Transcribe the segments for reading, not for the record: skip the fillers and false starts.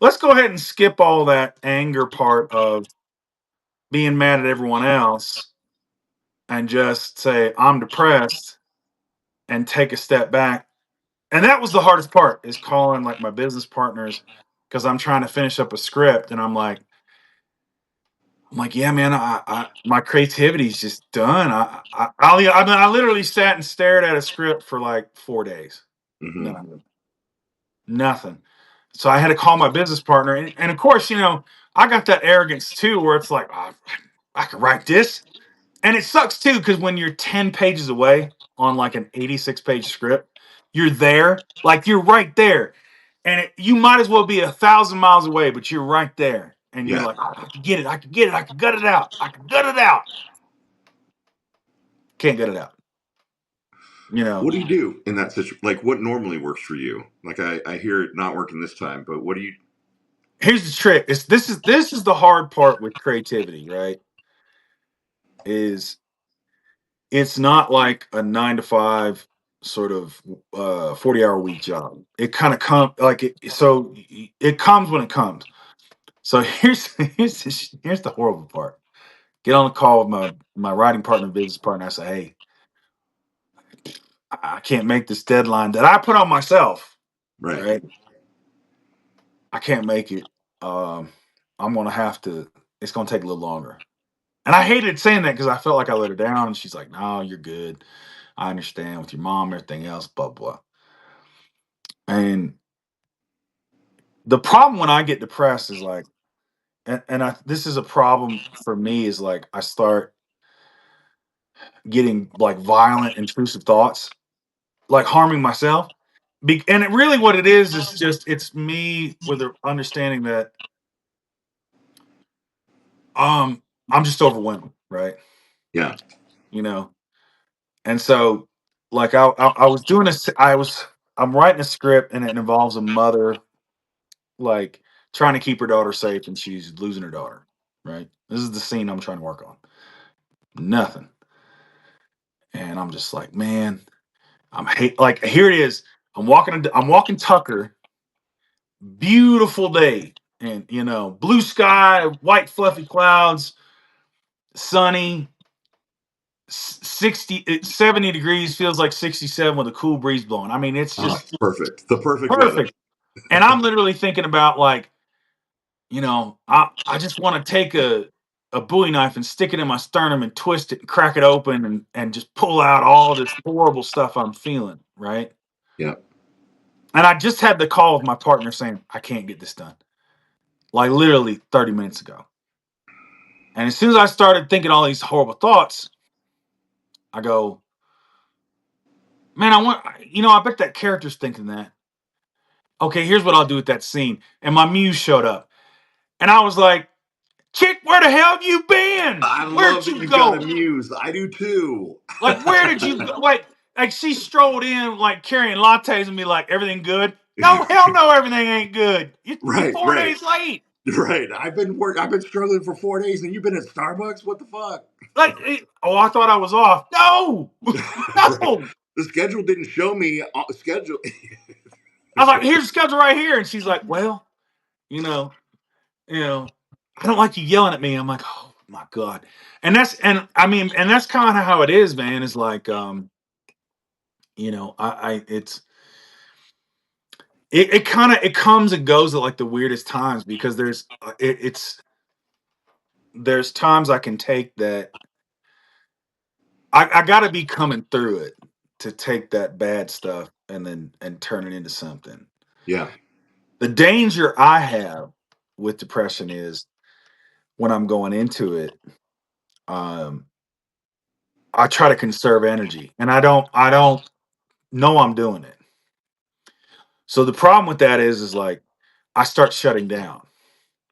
let's go ahead and skip all that anger part of being mad at everyone else and just say I'm depressed and take a step back. And that was the hardest part is calling like my business partners because I'm trying to finish up a script and I'm like, yeah, man, my creativity's just done. I literally sat and stared at a script for like 4 days. Hmm. Nothing, nothing. So I had to call my business partner, and of course, I got that arrogance too, where it's like, "Oh, I could write this, and it sucks too because when you're 10 pages away on like an 86-page script, you're there, like you're right there, and you might as well be 1,000 miles away, but you're right there, and you're Yeah. like, "Oh, I can get it, I can get it, I can gut it out, I can gut it out." Can't gut it out. You know. What do you do in that situation? Like, what normally works for you? Like, I hear it not working this time, but what do you? Here's the trick: this is the hard part with creativity, right? Is it's not like a 9 to 5 sort of 40-hour week job. It kind of comes like it comes when it comes. So here's the horrible part. Get on the call with my writing partner, business partner. I say, hey, I can't make this deadline that I put on myself. Right. Right, I can't make it. Um, I'm gonna have to. It's gonna take a little longer. And I hated saying that because I felt like I let her down. And she's like, no, you're good. I understand with your mom, everything else, blah blah. And the problem when I get depressed is like, this is a problem for me is like I start getting like violent, intrusive thoughts, like harming myself. And it really what it is just it's me with the understanding that um I'm just overwhelmed, right? Yeah. You know, and so like I was doing this, I'm writing a script and it involves a mother like trying to keep her daughter safe and she's losing her daughter, right? This is the scene I'm trying to work on. Nothing. And I'm just like, man, I'm hate like here it is. I'm walking Tucker, beautiful day. And blue sky, white fluffy clouds, sunny, 70 degrees, feels like 67 with a cool breeze blowing. I mean, it's Oh, just perfect. The perfect weather. perfect. And I'm literally thinking about like, I just want to take a Bowie knife and stick it in my sternum and twist it and crack it open and just pull out all this horrible stuff I'm feeling, right? Yeah. And I just had the call with my partner saying, I can't get this done. Like literally 30 minutes ago. And as soon as I started thinking all these horrible thoughts, I go, man, I bet that character's thinking that. Okay, here's what I'll do with that scene. And my muse showed up. And I was like, chick, where the hell have you been? I Where'd love that you you've got a go? muse. I do too. Like, where did you go? Like she strolled in like carrying lattes and be like, everything good? No, hell no, everything ain't good. You're Right, four right, days late. right. I've been struggling for 4 days, and you've been at Starbucks. What the fuck? Oh, I thought I was off. No, Right. no. The schedule didn't show me schedule. I was like, here's the schedule right here. And she's like, well, you know, you know, I don't like you yelling at me. I'm like, oh my God. And I mean, and that's kind of how it is, man. Is like, I it kind of it comes and goes at like the weirdest times because there's times I can take that I got to be coming through it to take that bad stuff and turn it into something. Yeah. The danger I have with depression is when I'm going into it, um, I try to conserve energy, and I don't know I'm doing it. So the problem with that is like I start shutting down,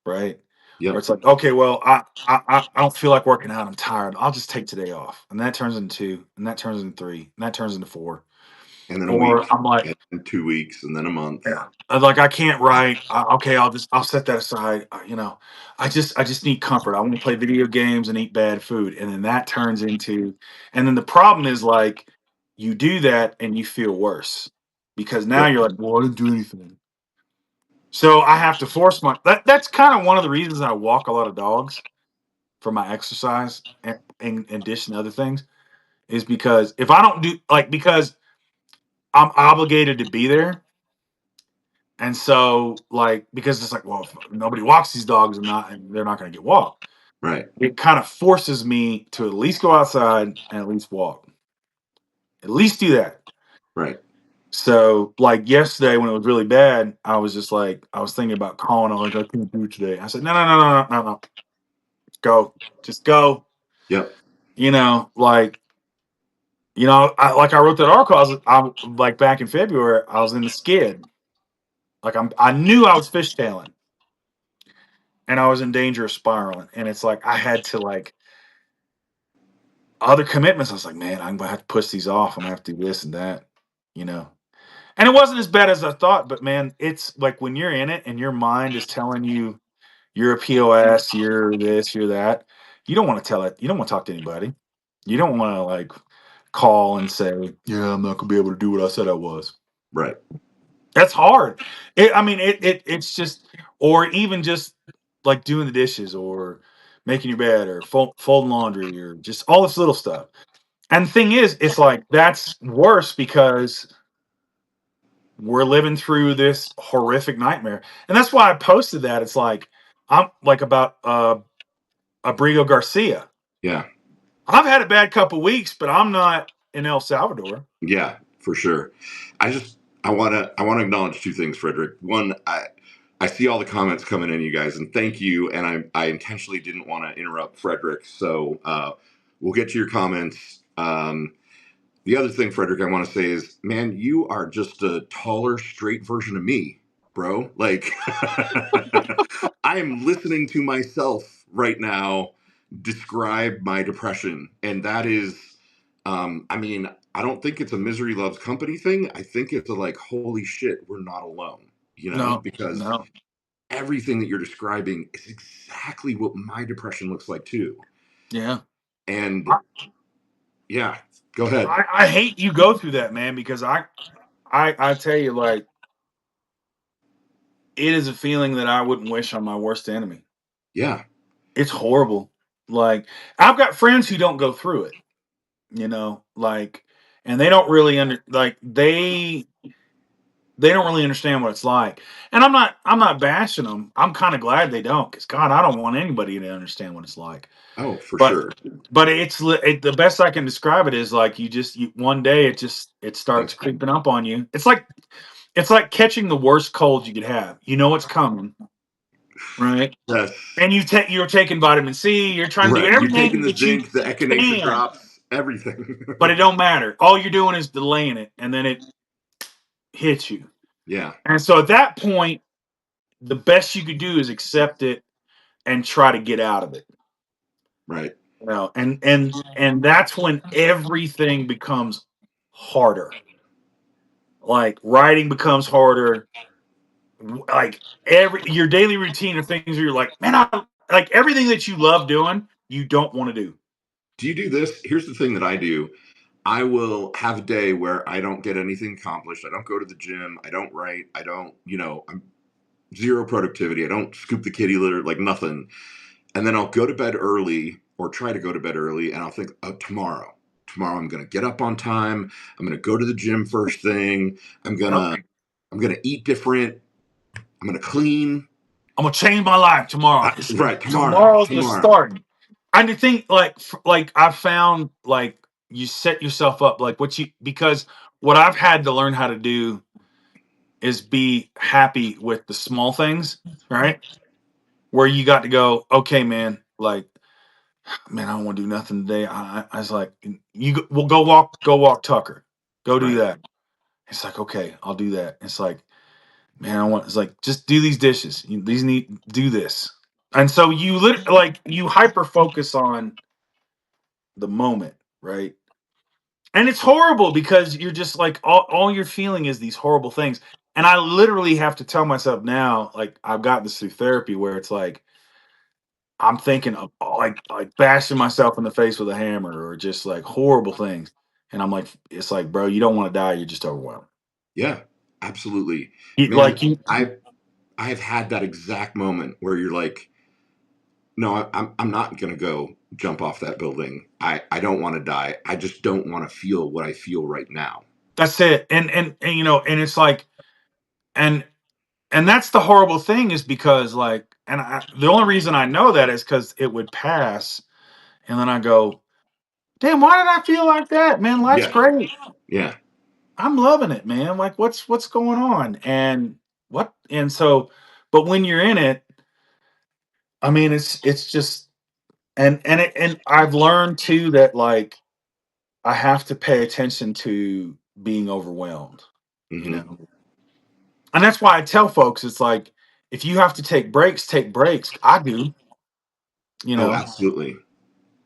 right? Where Yep. it's like, okay, well, I don't feel like working out. I'm tired. I'll just take today off, and that turns into two, and that turns into three, and that turns into four. And then a week, Or I'm like, and 2 weeks, and then a month. yeah, like I can't write. Okay, I'll set that aside. I just need comfort. I want to play video games and eat bad food, and then that turns into, and then the problem is like you do that and you feel worse because now Yep. you're like, well, I didn't do anything. So I have to force that's kind of one of the reasons I walk a lot of dogs for my exercise and in addition to other things is because if I don't do like because I'm obligated to be there. And so like because it's like, well, if nobody walks these dogs and they're not gonna get walked. Right. It kind of forces me to at least go outside and at least walk. At least do that. Right. So, like yesterday when it was really bad, I was just like, I was thinking about calling. I'm like, I can't do it today. I said, no, no, no, no, no, no, no. Go, just go. Yep. Like, I wrote that article. I'm like back in February. I was in the skid. Like I knew I was fishtailing, and I was in danger of spiraling. And it's like I had to like other commitments. I was like, man, I'm gonna have to push these off. I'm gonna have to do this and that. You know, and it wasn't as bad as I thought. But man, it's like when you're in it and your mind is telling you you're a POS, you're this, you're that. You don't want to tell it. You don't want to talk to anybody. You don't want to like call and say, "Yeah, I'm not gonna be able to do what I said I was." Right. That's hard. I mean, it's just, or even just like doing the dishes or making your bed or folding laundry or just all this little stuff. And the thing is, it's like that's worse because we're living through this horrific nightmare, and that's why I posted that. It's like I'm like about Abrigo Garcia. Yeah. I've had a bad couple weeks, but I'm not in El Salvador. Yeah, for sure. I want to acknowledge two things, Frederick. One, I see all the comments coming in, you guys, and thank you. And I intentionally didn't want to interrupt Frederick, so we'll get to your comments. The other thing, Frederick, I want to say is, man, you are just a taller, straight version of me, bro. Like, I am listening to myself right now describe my depression, and that is, I mean, I don't think it's a misery loves company thing. I think it's a like, holy shit, we're not alone, No, because no, everything that you're describing is exactly what my depression looks like too. yeah. And I, yeah, go ahead. I hate you go through that, man, because I tell you, like, it is a feeling that I wouldn't wish on my worst enemy. Yeah. It's horrible. Like, I've got friends who don't go through it, like, and they don't really they don't really understand what it's like. And I'm not bashing them. I'm kind of glad they don't, because God, I don't want anybody to understand what it's like. Oh, for But sure. the best I can describe it is like one day it starts creeping up on you. It's like catching the worst cold you could have. You know it's coming, right? Yes. And you're taking vitamin C. You're trying to do Right. You're everything taking the that you zinc, the echinacea can, drops, everything. but it don't matter. All you're doing is delaying it, and then it hits you. Yeah. And so at that point, the best you could do is accept it and try to get out of it. Right. And that's when everything becomes harder. Like writing becomes harder. Like every your daily routine of things where you're like, man, I like everything that you love doing, you don't want to do. Do you do this? Here's the thing that I do. I will have a day where I don't get anything accomplished. I don't go to the gym. I don't write. I don't, I'm zero productivity. I don't scoop the kitty litter, like nothing. And then I'll go to bed early or try to go to bed early, and I'll think, oh, tomorrow I'm going to get up on time. I'm going to go to the gym first thing. Yep. I'm going to eat different. I'm going to clean. I'm gonna change my life tomorrow. Right. Tomorrow's the Tomorrow. start. And the thing, like I found, like you set yourself up, like because what I've had to learn how to do is be happy with the small things, right? Where you got to go, okay, man, like, man, I don't want to do nothing today. I was like, well, go walk Tucker, go do Right. that. It's like, okay, I'll do that. It's like, man, it's like, just do these dishes. These need do this. And so you hyper focus on the moment, right? And it's horrible because you're just like all you're feeling is these horrible things. And I literally have to tell myself now, like I've got this through therapy where it's like I'm thinking of like bashing myself in the face with a hammer or just like horrible things. And I'm like, it's like, bro, you don't want to die, you're just overwhelmed. Yeah. Absolutely, You, man. like you I I have had that exact moment where you're like, no, I'm not going to go jump off that building. I don't want to die. I just don't want to feel what I feel right now. That's it. And you know, and it's like, and and that's the horrible thing is because like, the only reason I know that is because it would pass, and then I go, damn, why did I feel like that, man? Life's Yeah. great. Yeah. I'm loving it, man. Like, what's going on? And what? And so, but when you're in it, I mean, it's just, and I've learned too that like I have to pay attention to being overwhelmed, you Hmm. know. And that's why I tell folks, it's like, if you have to take breaks, take breaks. I do, you Oh, know, absolutely.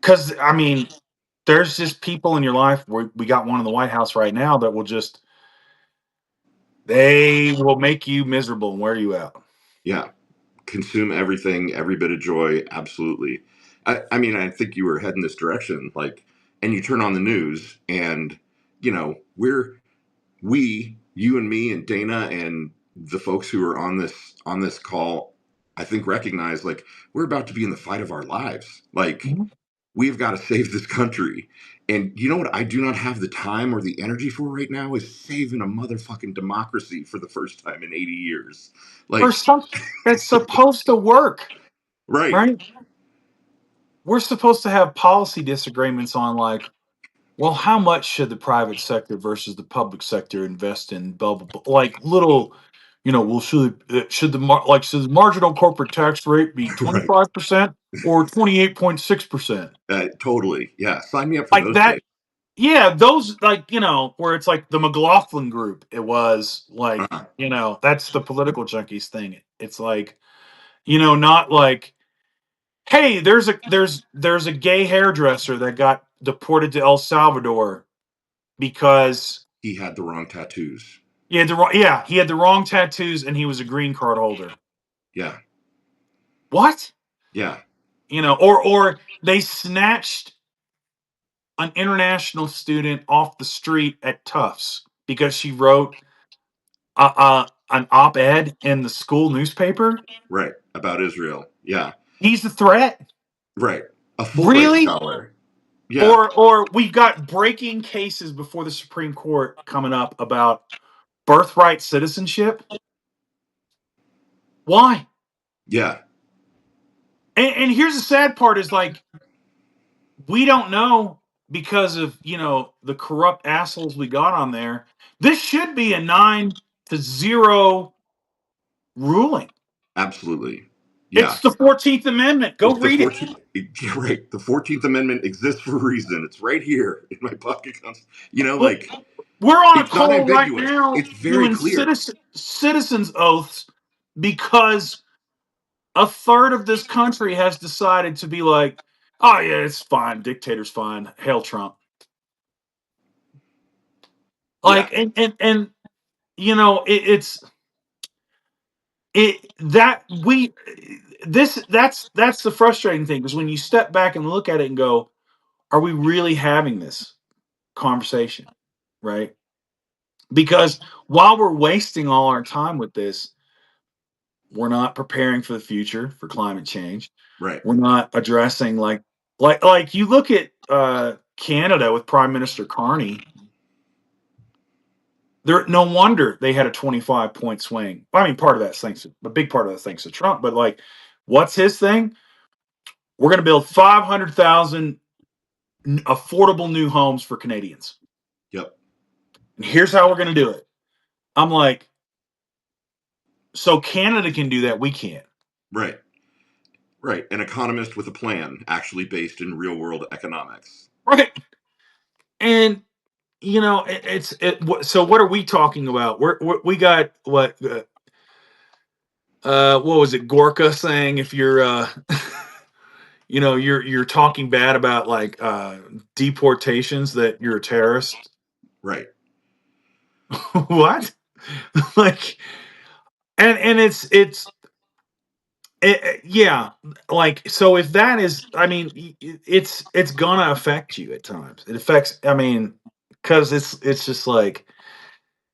because I mean, there's just people in your life where we got one in the White House right now that will just, they will make you miserable and wear you out. Yeah. Consume everything, every bit of joy. Absolutely. I mean, I think you were heading this direction, like, and you turn on the news, and you and me and Dana and the folks who are on this call, I think recognize like we're about to be in the fight of our lives. Like Mhm. we've got to save this country. And you know what I do not have the time or the energy for right now is saving a motherfucking democracy for the first time in 80 years. For Like, something that's supposed to work, right, right? We're supposed to have policy disagreements on like, well, how much should the private sector versus the public sector invest in blah blah blah? Like little, you know, well, should the marginal corporate tax rate be twenty right. five percent or 28.6%? Totally. Yeah. Sign me up for Like those things. that. Yeah, those like, you know, where it's like the McLaughlin group. It was like, Uh-huh. you know, that's the political junkies thing. It's like, you know, not like, hey, there's a gay hairdresser that got deported to El Salvador because He had the wrong tattoos. he had the wrong tattoos and he was a green card holder. Yeah. What? Yeah. You know, or they snatched an international student off the street at Tufts because she wrote an op-ed in the school newspaper. Right. About Israel. Yeah. He's the threat? Right. A Fulbright Really? scholar. Yeah. Or we've got breaking cases before the Supreme Court coming up about birthright citizenship. Why? Yeah. And here's the sad part is like we don't know because of, you know, the corrupt assholes we got on there. This should be a 9-0 ruling. Absolutely. Yeah. It's the 14th Amendment. Go It's the read it. 14th. Yeah, right. The 14th Amendment exists for a reason. It's right here in my pocket. Well, Like, we're on a it's not call right ambiguous. now It's very doing clear. citizens oaths because a third of this country has decided to be like, oh yeah, it's fine, dictator's fine, hail Trump. Yeah. Like, and you know, it that we this that's the frustrating thing because when you step back and look at it and go, are we really having this conversation, right? Because while we're wasting all our time with this, we're not preparing for the future for climate change. Right. We're not addressing like you look at Canada with Prime Minister Carney. There, no wonder they had a 25-point swing. I mean, part of that thanks a big part of that thanks to Trump, but like, what's his thing? We're going to build 500,000 affordable new homes for Canadians, Yep. and here's how we're going to do it. I'm like, so Canada can do that, we can't. Right. Right. An economist with a plan, actually based in real world economics. Right. And you know, so what are we talking about? We got what was it, Gorka saying if you're you know, you're talking bad about like deportations that you're a terrorist. Right. What? Like, and yeah, like, so if that is, I mean, it's gonna affect you at times. It affects, I mean, because it's just like,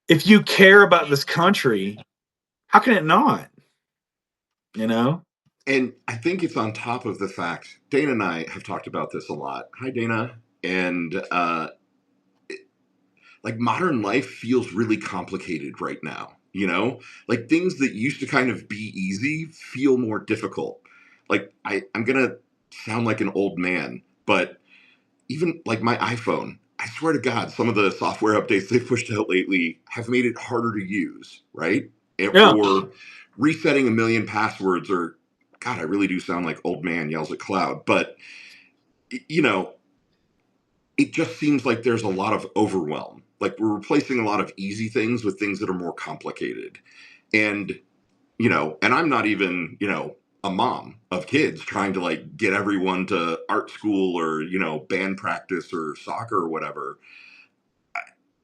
if you care about this country, how can it not? you know? And I think it's on top of the fact Dana and I have talked about this a lot. Hi, Dana. And like modern life feels really complicated right now. Like things that used to kind of be easy feel more difficult. Like I'm gonna sound like an old man, but even like my iPhone, I swear to God, some of the software updates they've pushed out lately have made it harder to use, right? Yeah. Or resetting a million passwords, or God, I really do sound like old man yells at cloud. But you know, it just seems like there's a lot of overwhelm. Like we're replacing a lot of easy things with things that are more complicated. And and I'm not even, a mom of kids trying to like get everyone to art school or, band practice or soccer or whatever.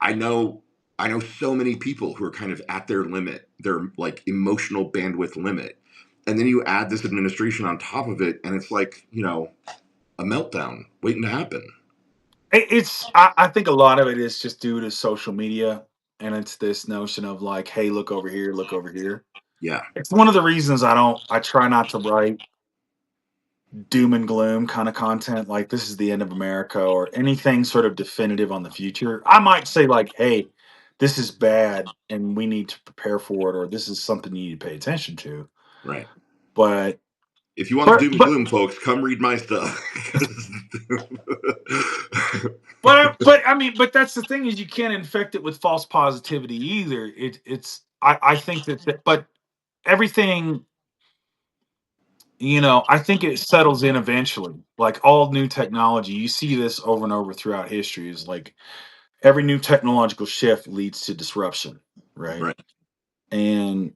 I know I know so many people who are kind of at their limit, their like emotional bandwidth limit. And then you add this administration on top of it and it's like, a meltdown waiting to happen. I think a lot of it is just due to social media, and it's this notion of like, hey, look over here, look over here. Yeah, It's one of the reasons I try not to write doom and gloom kind of content like this is the end of America or anything sort of definitive on the future. I might say like, hey, this is bad and we need to prepare for it, or this is something you need to pay attention to. right. But If you want the but doom and but gloom, folks, come read my stuff. but I mean, but that's the thing is you can't infect it with false positivity either. I think but everything, I think it settles in eventually. Like all new technology, you see this over and over throughout history. Is like every new technological shift leads to disruption, right? Right. And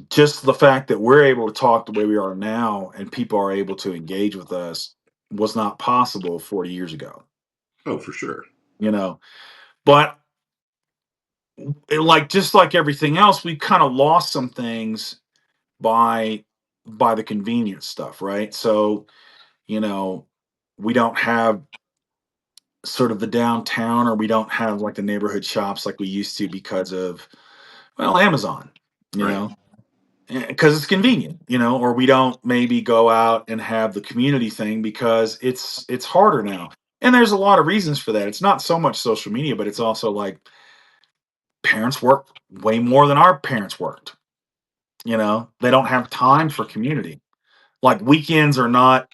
just the fact that we're able to talk the way we are now and people are able to engage with us was not possible 40 years ago, Oh, for sure. you know. But like just like everything else, we kind of lost some things by the convenience stuff, right? So, you know, we don't have sort of the downtown, or we don't have like the neighborhood shops like we used to because of, well, Amazon, you Right. know, because it's convenient, or we don't maybe go out and have the community thing because it's harder now. And there's a lot of reasons for that. It's not so much social media, but it's also like parents work way more than our parents worked. They don't have time for community. Like weekends are not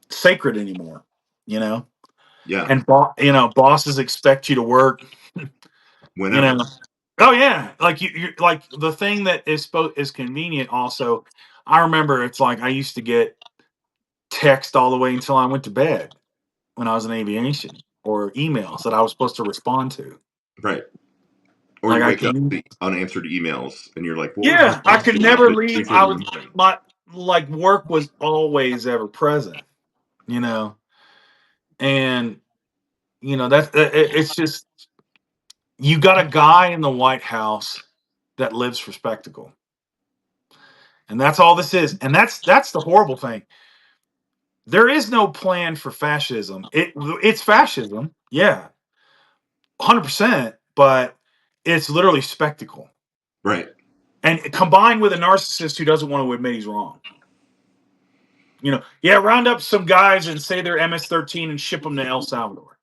sacred anymore, you know? Yeah. And bosses expect you to work, you Whenever. know. Oh yeah, like you like the thing that is convenient also. I remember it's like I used to get text all the way until I went to bed when I was in aviation, or emails that I was supposed to respond to. Right. Or Like you I wake up can, to unanswered emails and you're like, what was my yeah, I boss could doing up never at leave. 3:30 in the morning? My like work was always ever present, you know, and it's just you got a guy in the White House that lives for spectacle, and that's all this is. And that's the horrible thing. There is no plan for fascism. It's fascism, yeah, 100%, but it's literally spectacle. Right. And combined with a narcissist who doesn't want to admit he's wrong. Yeah, round up some guys and say they're MS-13 and ship them to El Salvador.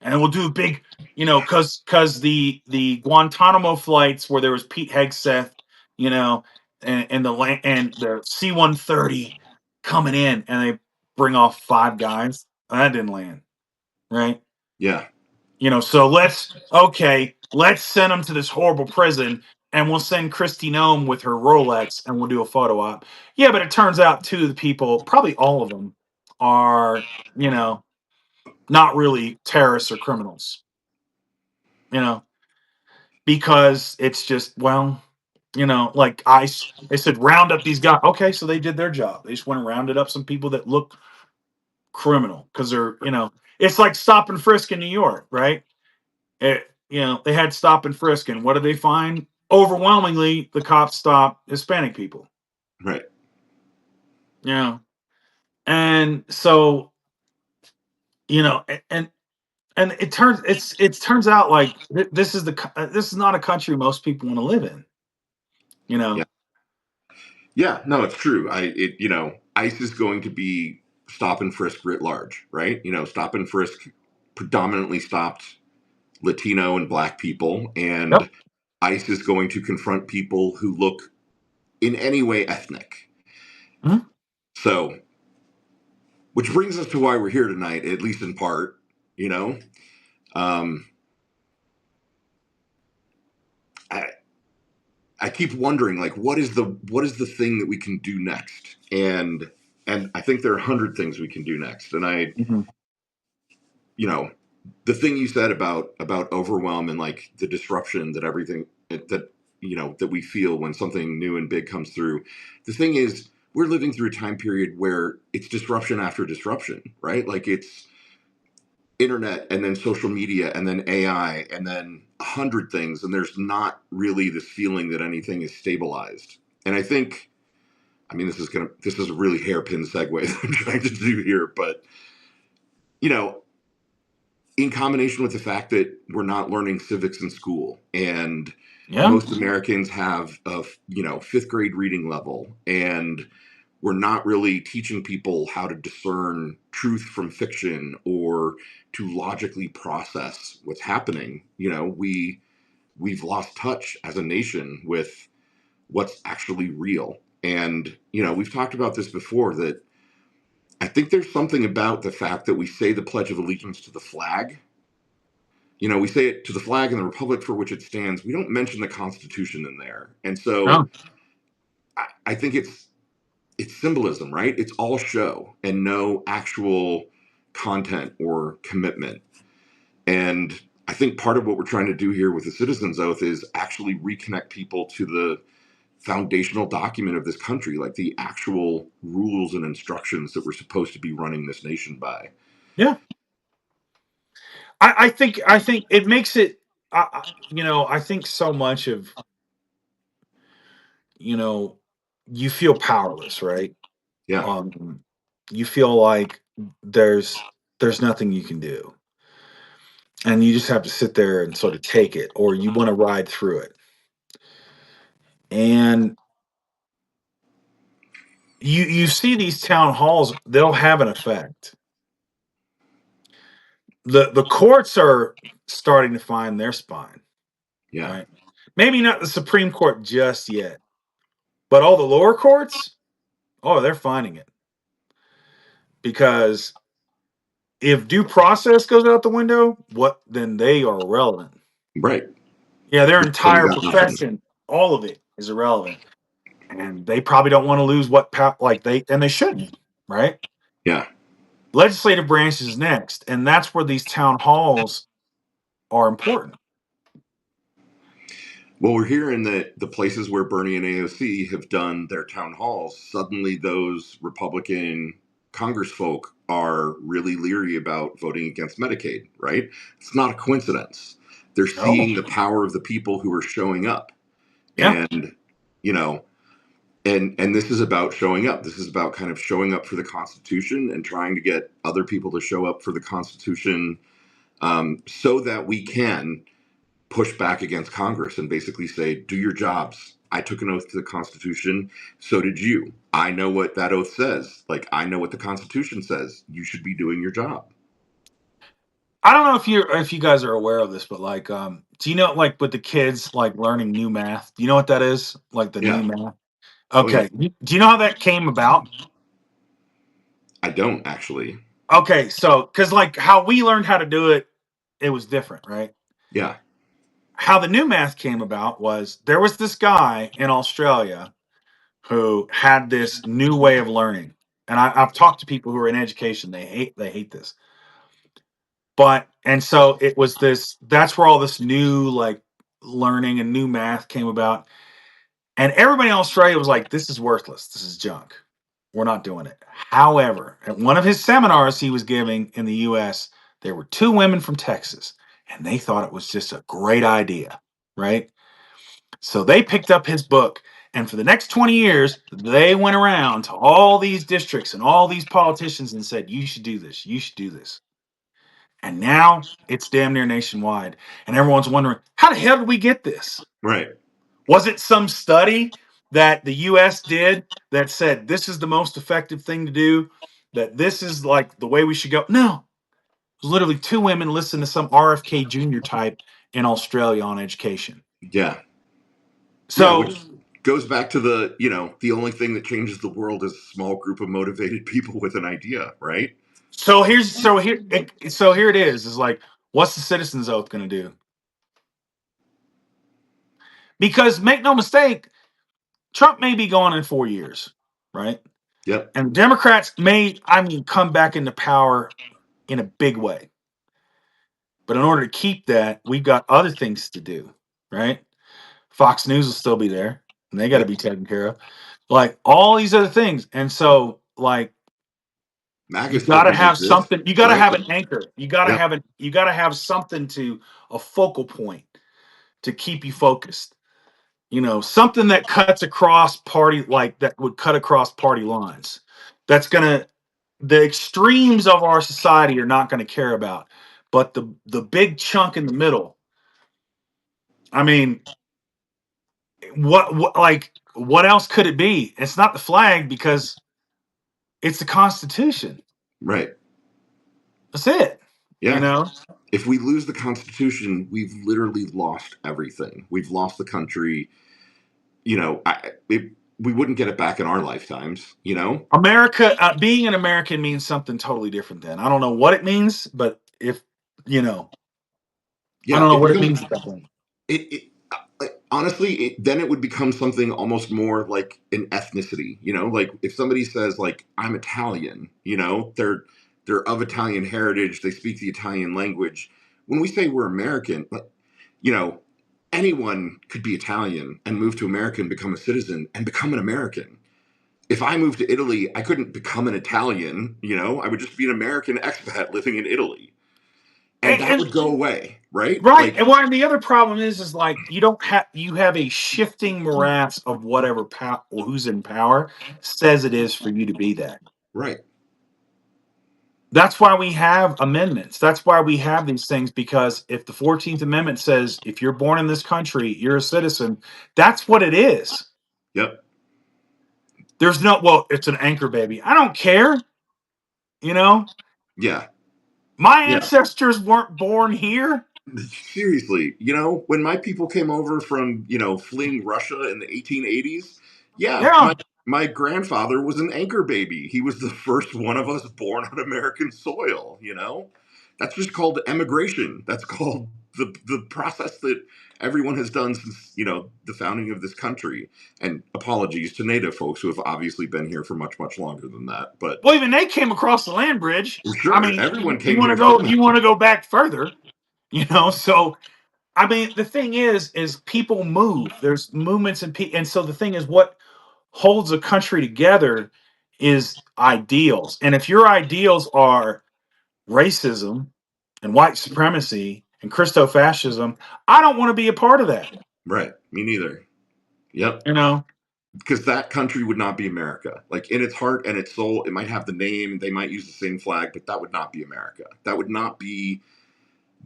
And we'll do a big, because the Guantanamo flights where there was Pete Hegseth, and the C-130 coming in, and they bring off 5 guys. That didn't land, right? Yeah. So let's send them to this horrible prison, and we'll send Christy Nome with her Rolex, and we'll do a photo op. Yeah, but it turns out two of the people, probably all of them, are not really terrorists or criminals. You know, because it's just, well, like ICE. They said round up these guys. Okay, so they did their job. They just went and rounded up some people that look criminal because they're, it's like stop and frisk in New York, right? They had stop and frisk, and what did they find? Overwhelmingly, the cops stopped Hispanic people. Right. Yeah, and so and it turns out like this is not a country most people want to live in. You Yeah. know, Yeah, no, it's true. ICE is going to be stop and frisk writ large, right? Stop and frisk predominantly stopped Latino and Black people, Yep. and ICE is going to confront people who look in any way ethnic. Mhm. So, which brings us to why we're here tonight, at least in part. You know, um, I, I keep wondering, like, what is the thing that we can do next? And I think there are 100 things we can do next. And Mhm. you know, the thing you said about overwhelm and like the disruption that everything that that we feel when something new and big comes through. The thing is, we're living through a time period where it's disruption after disruption, right? Like it's internet and then social media and then AI and then 100 things, and there's not really this feeling that anything is stabilized. And I think, I mean, this is a really hairpin segue that I'm trying to do here, but you know, in combination with the fact that we're not learning civics in school, and Yeah. most Americans have a fifth grade reading level, and we're not really teaching people how to discern truth from fiction or to logically process what's happening. We've lost touch as a nation with what's actually real. And we've talked about this before, that I think there's something about the fact that we say the Pledge of Allegiance to the flag. We say it to the flag and the republic for which it stands. We don't mention the Constitution in there. And so No. I think it's symbolism, right? It's all show and no actual content or commitment. And I think part of what we're trying to do here with the Citizens Oath is actually reconnect people to the foundational document of this country, like the actual rules and instructions that we're supposed to be running this nation by. Yeah. I think it makes it. I think so much of you know you feel powerless, right? Yeah, Um, you feel like there's there's nothing you can do, and you just have to sit there and sort of take it, or you want to ride through it. And you see these town halls; they'll have an effect. The courts are starting to find their spine, yeah, right? Maybe not the Supreme Court just yet, but all the lower courts, oh, they're finding it because if due process goes out the window, what then they are irrelevant. right. Yeah, their Then we entire got nothing. profession, all of it is irrelevant, and they probably don't want to lose like they shouldn't, right? Yeah. Legislative branch is next, and that's where these town halls are important. Well, we're hearing that the places where Bernie and AOC have done their town halls, suddenly those Republican Congress folk are really leery about voting against Medicaid, right? It's not a coincidence. They're No, seeing the power of the people who are showing up. yeah, And, you know, and this is about showing up. This is about kind of showing up for the Constitution and trying to get other people to show up for the Constitution, so that we can push back against Congress and basically say, do your jobs. I took an oath to the Constitution. So did you. I know what that oath says. Like, I know what the Constitution says. You should be doing your job. I don't know if you guys are aware of this, but like, do you know like with the kids like learning new math? Do you know what that is? Like the new Yeah. math. Oh, yeah. Okay, do you know how that came about? I don't actually. Okay, so because like how we learned how to do it, it was different, right? Yeah. How the new math came about was there was this guy in Australia who had this new way of learning, and I've talked to people who are in education. They hate this, but and so it was this. That's where all this new like learning and new math came about. And everybody in Australia was like, this is worthless. This is junk. We're not doing it. However, at one of his seminars he was giving in the US, there were two women from Texas, and they thought it was just a great idea, right? So they picked up his book, and for the next 20 years, they went around to all these districts and all these politicians and said, you should do this. You should do this. And now it's damn near nationwide. And everyone's wondering, how the hell did we get this? Right. Was it some study? that the US did that said this is the most effective thing to do, that this is like the way we should go. No, it was literally two women listening to some RFK Jr. type in Australia on education. Yeah. Yeah, So which goes back to the, the only thing that changes the world is a small group of motivated people with an idea, right? so here it is like, what's the citizens oath going to do? Because make no mistake, Trump may be gone in 4 years, right? Yep. And Democrats may, I mean, come back into power in a big way. But in order to keep that, we've got other things to do, right? Fox News will still be there, and they got to Yep. be taken care of. Like all these other things. And so, like, MAGA you still got to can have exist, something. You got to right? have an anchor. You got to Yep. have it. You got to have something to a focal point to keep you focused. Something that cuts across party, like that would cut across party lines. That's gonna The extremes of our society are not going to care about, but the big chunk in the middle. I mean, what else could it be? It's not the flag because it's the Constitution. Right. That's it. You Yeah. know, If we lose the Constitution, we've literally lost everything. We've lost the country. We wouldn't get it back in our lifetimes. America being an American means something totally different. Then I don't know what it means, but if you know, I Yeah, don't know it what it becomes means at that point. honestly, then it would become something almost more like an ethnicity. Like if somebody says like I'm Italian, they're of Italian heritage, they speak the Italian language. When we say we're American, you know, anyone could be Italian and move to America and become a citizen and become an American. If I moved to Italy, I couldn't become an Italian. I would just be an American expat living in Italy, and that And would go away, right? right, Like, and well, and the other problem is like you have a shifting morass of whatever or who's in power says it is for you to be that. right? That's why we have amendments. That's why we have these things, because if the 14th Amendment says if you're born in this country, you're a citizen, that's what it is. Yep. There's no, well, it's an anchor baby. I don't care. You know, Yeah. my Yeah. ancestors weren't born here. Seriously, when my people came over from, fleeing Russia in the 1880s, yeah, Yeah. my grandfather was an anchor baby. He was the first one of us born on American soil. That's just called emigration. That's called the process that everyone has done since, the founding of this country. And apologies to Native folks who have obviously been here for much, much longer than that. But Well, even they came across the land bridge. I sure, mean, everyone you came want to here go, somehow. you want to go back further, so I mean, the thing is people move. There's movements and so the thing is, what holds a country together is ideals. And if your ideals are racism and white supremacy and Christo-fascism, I don't want to be a part of that. Right. Me neither. Yep. You know, Because that country would not be America. Like in its heart and its soul, it might have the name, they might use the same flag, but that would not be America. That would not be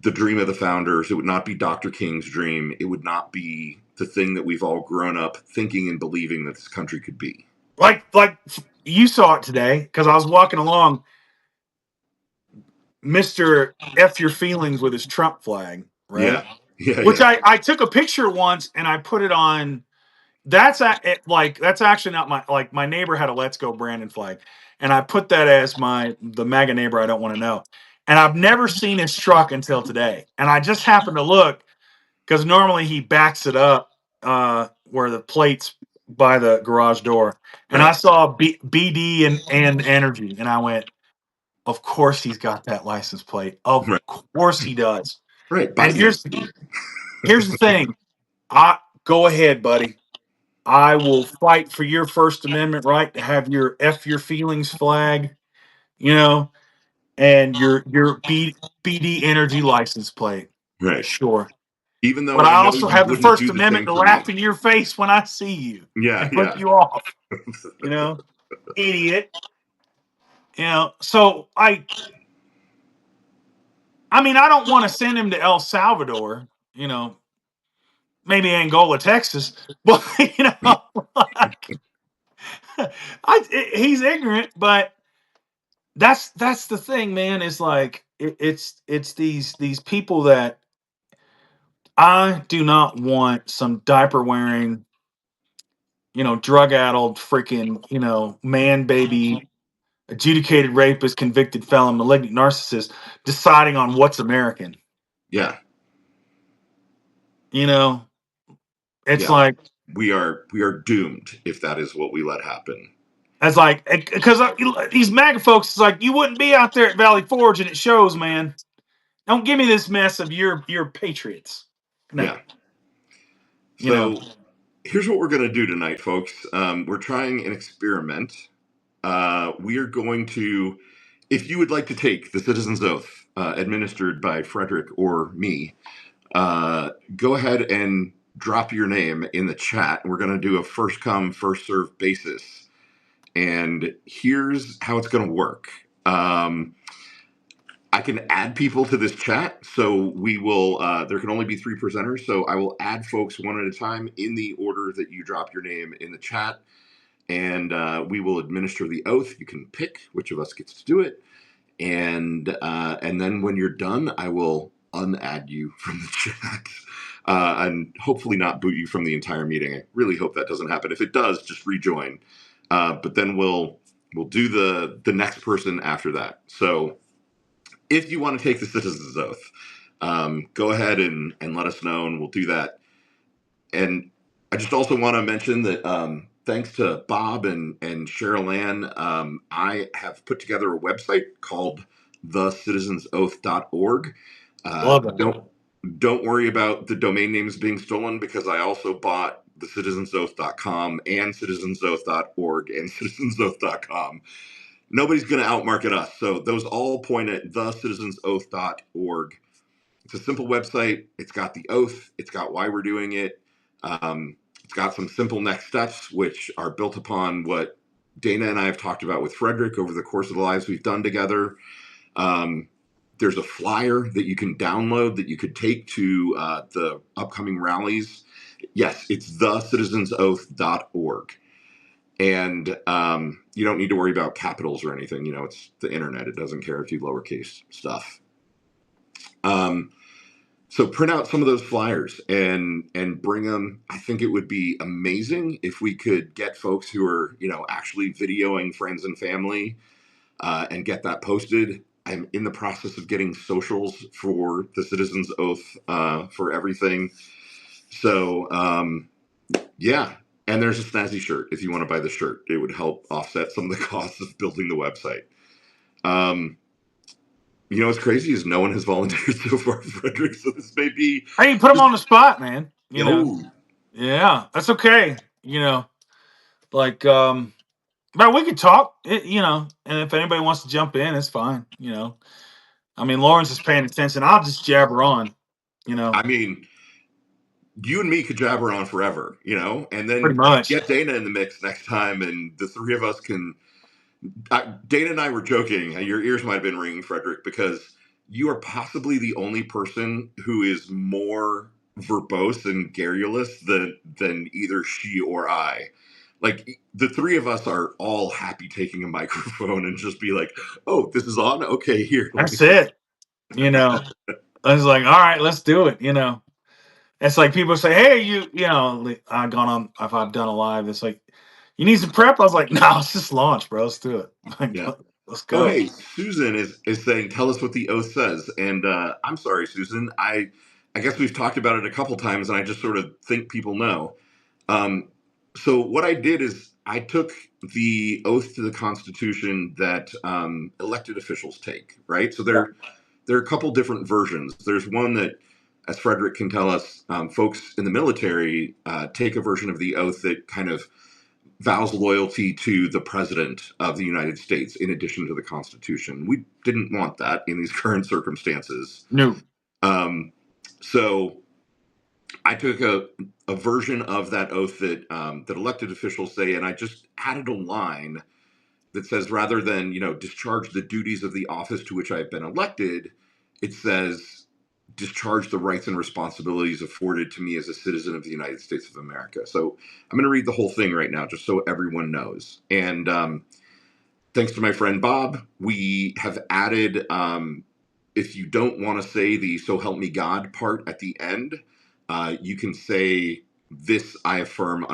the dream of the founders. It would not be Dr. King's dream. It would not be the thing that we've all grown up thinking and believing that this country could be. like you saw it today because I was walking along, Mr. F your feelings with his Trump flag, right? Yeah. Yeah. Which Yeah. I took a picture once and I put it on. That's actually not my neighbor had a Let's Go Brandon flag, and I put that as the MAGA neighbor I don't want to know. And I've never seen his truck until today. And I just happened to look because normally he backs it up where the plates by the garage door. And I Right. saw BD and Energy, and I went, of course he's got that license plate. Of Right. course he does. Right. And Biden. here's the thing. I Go ahead, buddy. I will fight for your First Amendment right to have your F your feelings flag, you know, and your BD Energy license plate. Right. Sure. Even though But I I know also you have the wouldn't First do the Amendment same to for me. laugh in your face when I see you Yeah. and flip Yeah. you off, idiot. So I mean, I don't want to send him to El Salvador, you know, maybe Angola, Texas, but like, he's ignorant. But that's the thing, man. Is like it's these people that I do not want some diaper wearing, drug addled freaking, man baby, adjudicated rapist, convicted felon, malignant narcissist deciding on what's American. Yeah, You know, it's yeah. like, We are doomed if that is what we let happen. it's like, because these MAGA folks, it's like, you wouldn't be out there at Valley Forge, and it shows, man. Don't give me this mess of your patriots. No, Yeah. you know, So here's what we're going to do tonight, folks. We're trying an experiment. We are going to, if you would like to take the Citizen's Oath administered by Frederick or me, go ahead and drop your name in the chat. We're going to do a first come, first serve basis. And here's how it's going to work. I can add people to this chat. So we will, there can only be 3 presenters. So I will add folks one at a time in the order that you drop your name in the chat. And we will administer the oath. You can pick which of us gets to do it. And then when you're done, I will unadd you from the chat. And hopefully not boot you from the entire meeting. I really hope that doesn't happen. If it does, just rejoin. But then we'll do the next person after that. So if you want to take the Citizen's Oath, go ahead and let us know, and we'll do that. And I just also want to mention that thanks to Bob and Cheryl Ann, I have put together a website called thecitizensoath.org. love that. Don't worry about the domain names being stolen, because I also bought the citizensoath.com and citizensoath.org and citizensoath.com. Nobody's going to outmarket us. So those all point at thecitizensoath.org. It's a simple website. It's got the oath. It's got why we're doing it. It's got some simple next steps, which are built upon what Dana and I have talked about with Frederick over the course of the lives we've done together. There's a flyer that you can download that you could take to the upcoming rallies. Yes, it's thecitizensoath.org. And you don't need to worry about capitals or anything. It's the internet. It doesn't care if you lowercase stuff. So print out some of those flyers and bring them. I think it would be amazing if we could get folks who are, actually videoing friends and family and get that posted. I'm in the process of getting socials for the Citizen's Oath for everything. So, yeah. And there's a snazzy shirt. If you want to buy the shirt, it would help offset some of the costs of building the website. What's crazy is no one has volunteered so far, Frederick. So this may be. Hey, you put them on the spot, man. Yo. Yeah, that's okay. Like, but we could talk. And if anybody wants to jump in, it's fine. I mean, Lawrence is paying attention. I'll just jabber on. I mean, you and me could jabber on forever, and Pretty then much. get Dana in the mix next time, and the 3 of us can. Dana and I were joking. Your ears might have been ringing, Frederick, because you are possibly the only person who is more verbose and garrulous than either she or I. Like, the 3 of us are all happy taking a microphone and just be like, "Oh, this is on. Okay, here." Let me That's it. I was like, all right, let's do it. It's like people say, hey, I've gone on, if I've done a live, it's like, you need some prep. I was like, no, let's just launch, bro. Let's do it. Like, Yeah. let's Oh, go. hey, Susan is saying, tell us what the oath says. And I'm sorry, Susan. I guess we've talked about it a couple times, and I just sort of think people know. So what I did is I took the oath to the Constitution that elected officials take, right? So Yeah. there are a couple different versions. There's one that, as Frederick can tell us, folks in the military take a version of the oath that kind of vows loyalty to the president of the United States in addition to the Constitution. We didn't want that in these current circumstances. No. So I took a version of that oath that elected officials say, and I just added a line that says, rather than discharge the duties of the office to which I have been elected, it says discharge the rights and responsibilities afforded to me as a citizen of the United States of America. So I'm going to read the whole thing right now, just so everyone knows. And thanks to my friend Bob, we have added, if you don't want to say the "so help me God" part at the end, you can say "this I affirm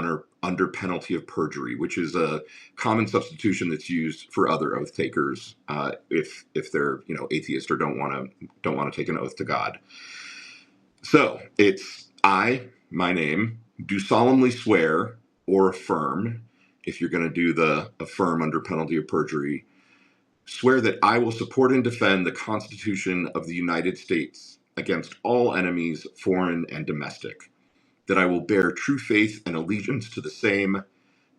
under penalty of perjury," which is a common substitution that's used for other oath takers, if they're atheist or don't want to take an oath to God. So it's I, my name, do solemnly swear or affirm, if you're going to do the affirm under penalty of perjury, swear that I will support and defend the Constitution of the United States against all enemies, foreign and domestic, that I will bear true faith and allegiance to the same,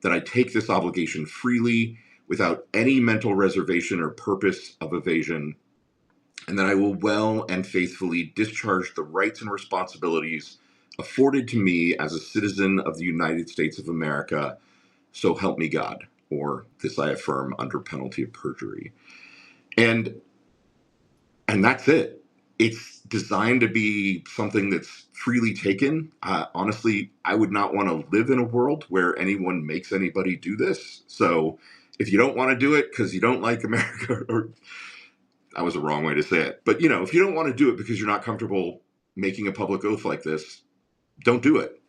that I take this obligation freely without any mental reservation or purpose of evasion, and that I will well and faithfully discharge the rights and responsibilities afforded to me as a citizen of the United States of America, so help me God, or this I affirm under penalty of perjury. And that's it. It's designed to be something that's freely taken. Honestly, I would not want to live in a world where anyone makes anybody do this. So if you don't want to do it because you don't like America, or that was a wrong way to say it, but if you don't want to do it because you're not comfortable making a public oath like this, don't do it.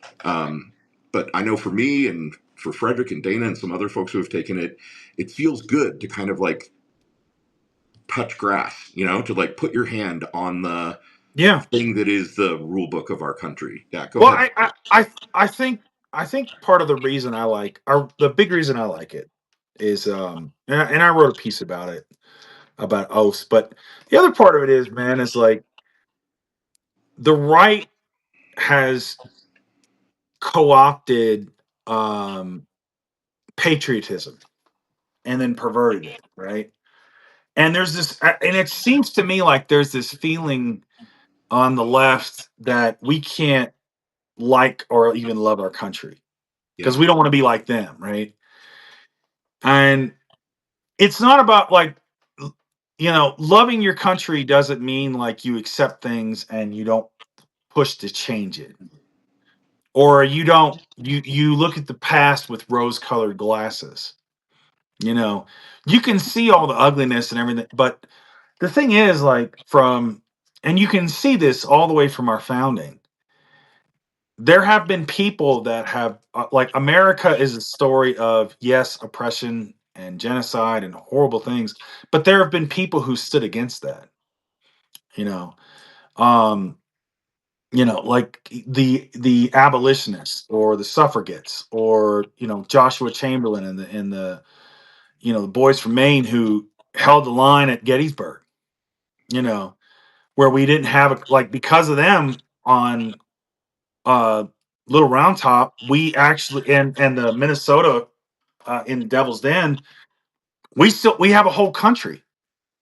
But I know for me and for Frederick and Dana and some other folks who have taken it, it feels good to kind of like touch grass, to like put your hand on the Yeah. thing that is the rule book of our country. Yeah, go Well, ahead. I think part of the reason I like, or the big reason I like it, is and I wrote a piece about it, about oaths. But the other part of it is, man, is like the right has co-opted um patriotism and then perverted it, right? And there's this, and it seems to me like there's this feeling on the left that we can't like or even love our country Yeah, because we don't want to be like them, right? And it's not about like, loving your country doesn't mean like you accept things and you don't push to change it, or you look at the past with rose colored glasses. You know, you can see all the ugliness and everything, but the thing is, like, and you can see this all the way from our founding. There have been people that have, like, America is a story of, yes, oppression and genocide and horrible things, but there have been people who stood against that. You know, um, like the abolitionists or the suffragettes, or Joshua Chamberlain and the boys from Maine who held the line at Gettysburg. You know, where we didn't have like, because of them on uh Little Round Top, we actually, and the Minnesota, in Devil's Den, we have a whole country.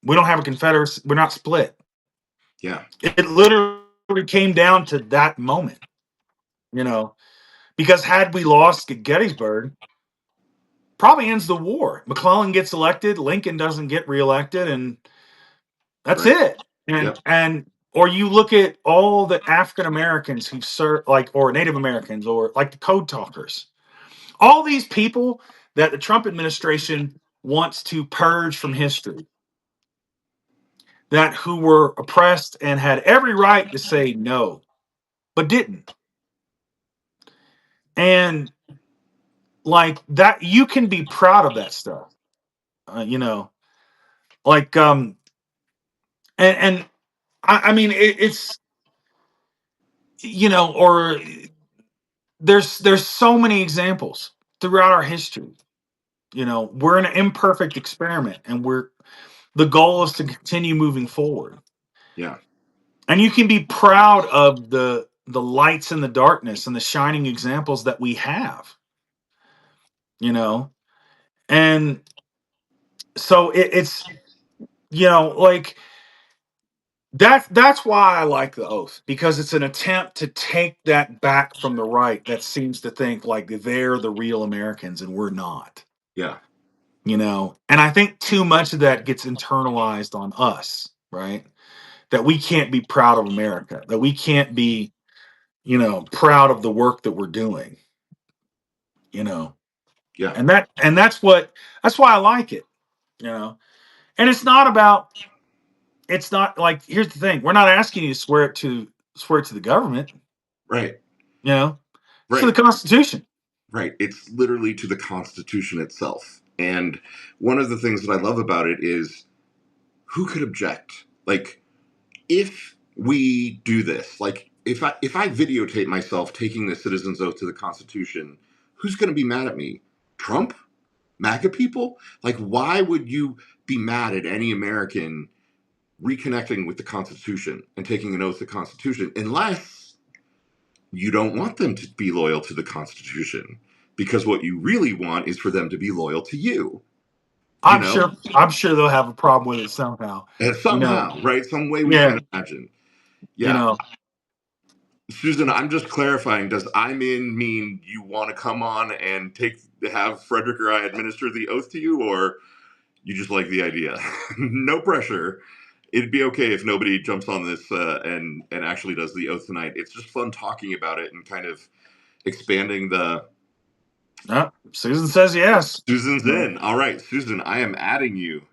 We don't have a Confederacy. We're not split. yeah, It literally came down to that moment, you know, because had we lost at Gettysburg, probably ends the war. McClellan gets elected, Lincoln doesn't get reelected, and that's right. it. And Yep, and or you look at all the African Americans who've served, like, or Native Americans, or like the Code Talkers. All these people that the Trump administration wants to purge from history, that who were oppressed and had every right to say no, but didn't. And like that, you can be proud of that stuff. You know, like and I mean it's, or there's so many examples throughout our history. We're an imperfect experiment, and the goal is to continue moving forward. yeah, And you can be proud of the lights in the darkness and the shining examples that we have. You know, and so it's, like, that's why I like the oath, because it's an attempt to take that back from the right that seems to think like they're the real Americans and we're not. yeah, And I think too much of that gets internalized on us, right? that we can't be proud of America, that we can't be, proud of the work that we're doing, you know. Yeah. And that's why I like it, you know. And it's not like, here's the thing, we're not asking you to swear it to the government, Right. you know. It's to the Right. Constitution. Right. It's literally to the Constitution itself. And one of the things that I love about it is who could object? Like, if we do this, like if I videotape myself taking the citizen's oath to the Constitution, who's going to be mad at me? Trump? MAGA people? Like, why would you be mad at any American reconnecting with the Constitution and taking an oath to the Constitution unless you don't want them to be loyal to the Constitution? Because what you really want is for them to be loyal to you. You I'm know, sure I'm sure they'll have a problem with it somehow. and You know. somehow, right? Some way we Yeah, can't imagine. you Yeah. know. Susan, I'm just clarifying. Does I'm in mean you want to come on and have Frederick or I administer the oath to you, or you just like the idea? No pressure. It'd be okay if nobody jumps on this and actually does the oath tonight. It's just fun talking about it and kind of expanding the. Susan says yes. Susan's in. All right, Susan, I am adding you.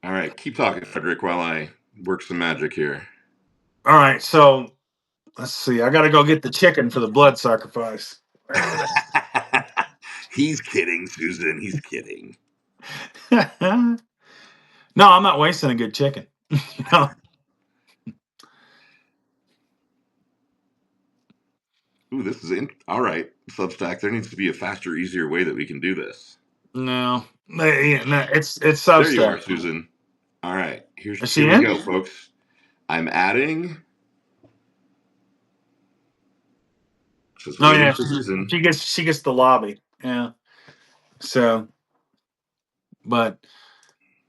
All right, keep talking, Frederick, while I work some magic here. All right, so let's see. I got to go get the chicken for the blood sacrifice. He's kidding, Susan. He's kidding. No, I'm not wasting a good chicken. you know. Ooh, this is all right. Substack. There needs to be a faster, easier way that we can do this. No, it's There you are, Substack. Susan. All right, Is here she we in? go, folks. I'm adding. Just Oh waiting yeah, for Susan. she gets the lobby. Yeah. So, but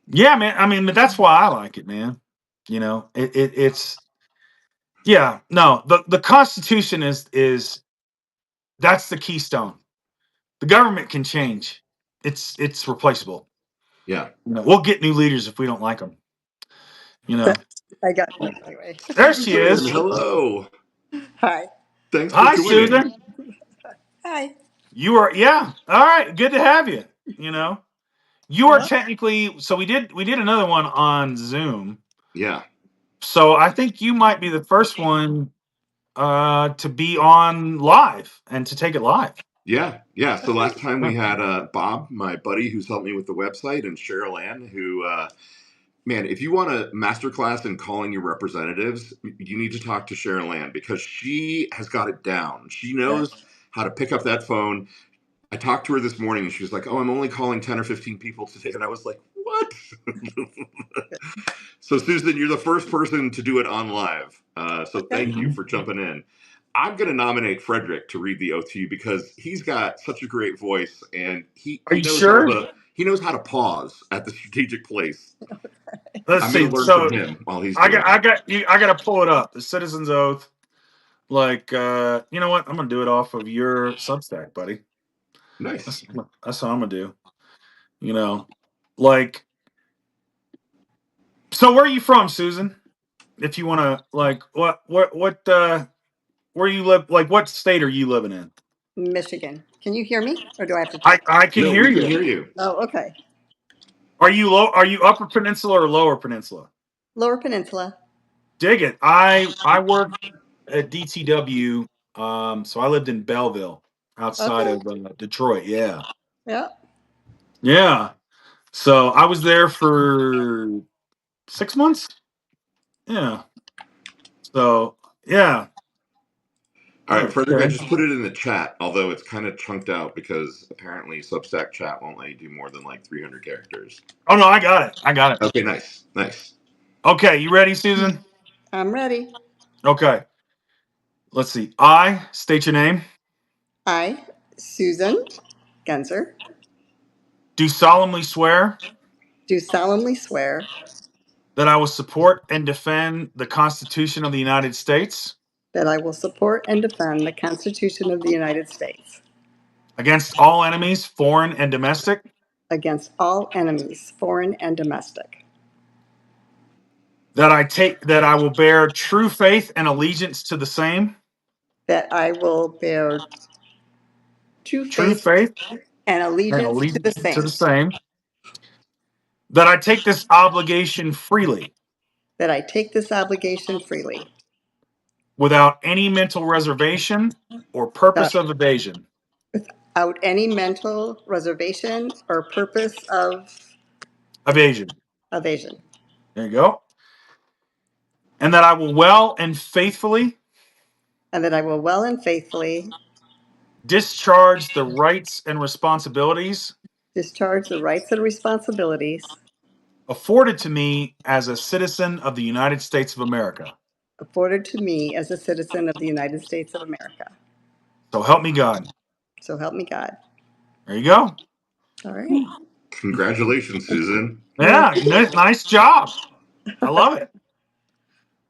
yeah, man. I mean, but that's why I like it, man. It's yeah. No, the Constitution is that's the keystone. The government can change. It's replaceable. Yeah. We'll get new leaders if we don't like them. You know. I got you anyway. There she is. Hello. Hi. Thanks for Hi, joining. Susan. Hi. You are, yeah. All right. Good to have you. You are Yeah. technically, so we did another one on Zoom. Yeah. So I think you might be the first one to be on live and to take it live. Yeah. Yeah. So last time we Yeah. had Bob, my buddy who's helped me with the website, and Cheryl Ann, who, man, if you want a masterclass in calling your representatives, you need to talk to Cheryl Ann because she has got it down. She knows how to pick up that phone. I talked to her this morning and she was like, "Oh, I'm only calling 10 or 15 people today." And I was like, "What?" So, Susan, you're the first person to do it on live. So, thank you for jumping in. I'm going to nominate Frederick to read the oath to you because he's got such a great voice and he Are you knows sure? he knows how to pause at the strategic place. Let's I'm see. going to learn So from him while he's I doing got I got you. I got to pull it up. The Citizen's Oath. Like, you know what? I'm gonna do it off of your Substack, buddy. Nice. That's what I'm gonna do. You know, like. So where are you from, Susan? If you want to, like, where you live? Like, what state are you living in? Michigan. Can you hear me, or do I have to talk? I can No, hear we can you. hear you. Oh, okay. Are you low? Are you Upper Peninsula or Lower Peninsula? Lower Peninsula. Dig it. I worked at DTW. So I lived in Belleville, outside Okay. of Detroit. Yeah, Yeah. yeah. So I was there for 6 months. Yeah. So yeah. All right, Frederick, I Okay. just put it in the chat, although it's kind of chunked out because apparently Substack chat won't let you do more than like 300 characters. Oh no, I got it. I got it. Okay, nice. Nice. Okay, you ready, Susan? I'm ready. Okay. Let's see. I state your name. I, Susan Genzer, Do solemnly swear do solemnly swear that I will support and defend the Constitution of the United States that I will support and defend the Constitution of the United States against all enemies, foreign and domestic, against all enemies, foreign and domestic, that I will bear true faith and allegiance to the same. that I will bear true True faith faith and and allegiance to the allegiance to the same, same. That I take this obligation freely, that I take this obligation freely, without any mental reservation or without, purpose of evasion. without any mental reservation or purpose of Evasion. evasion, There you go. And that I will well and faithfully and that I will well and faithfully discharge the rights and responsibilities discharge the rights and responsibilities afforded to me as a citizen of the United States of America. afforded to me as a citizen of the United States of America. So help me God. So help me God. There you go. All right. Congratulations, Susan. Thank Yeah, nice job. I love it.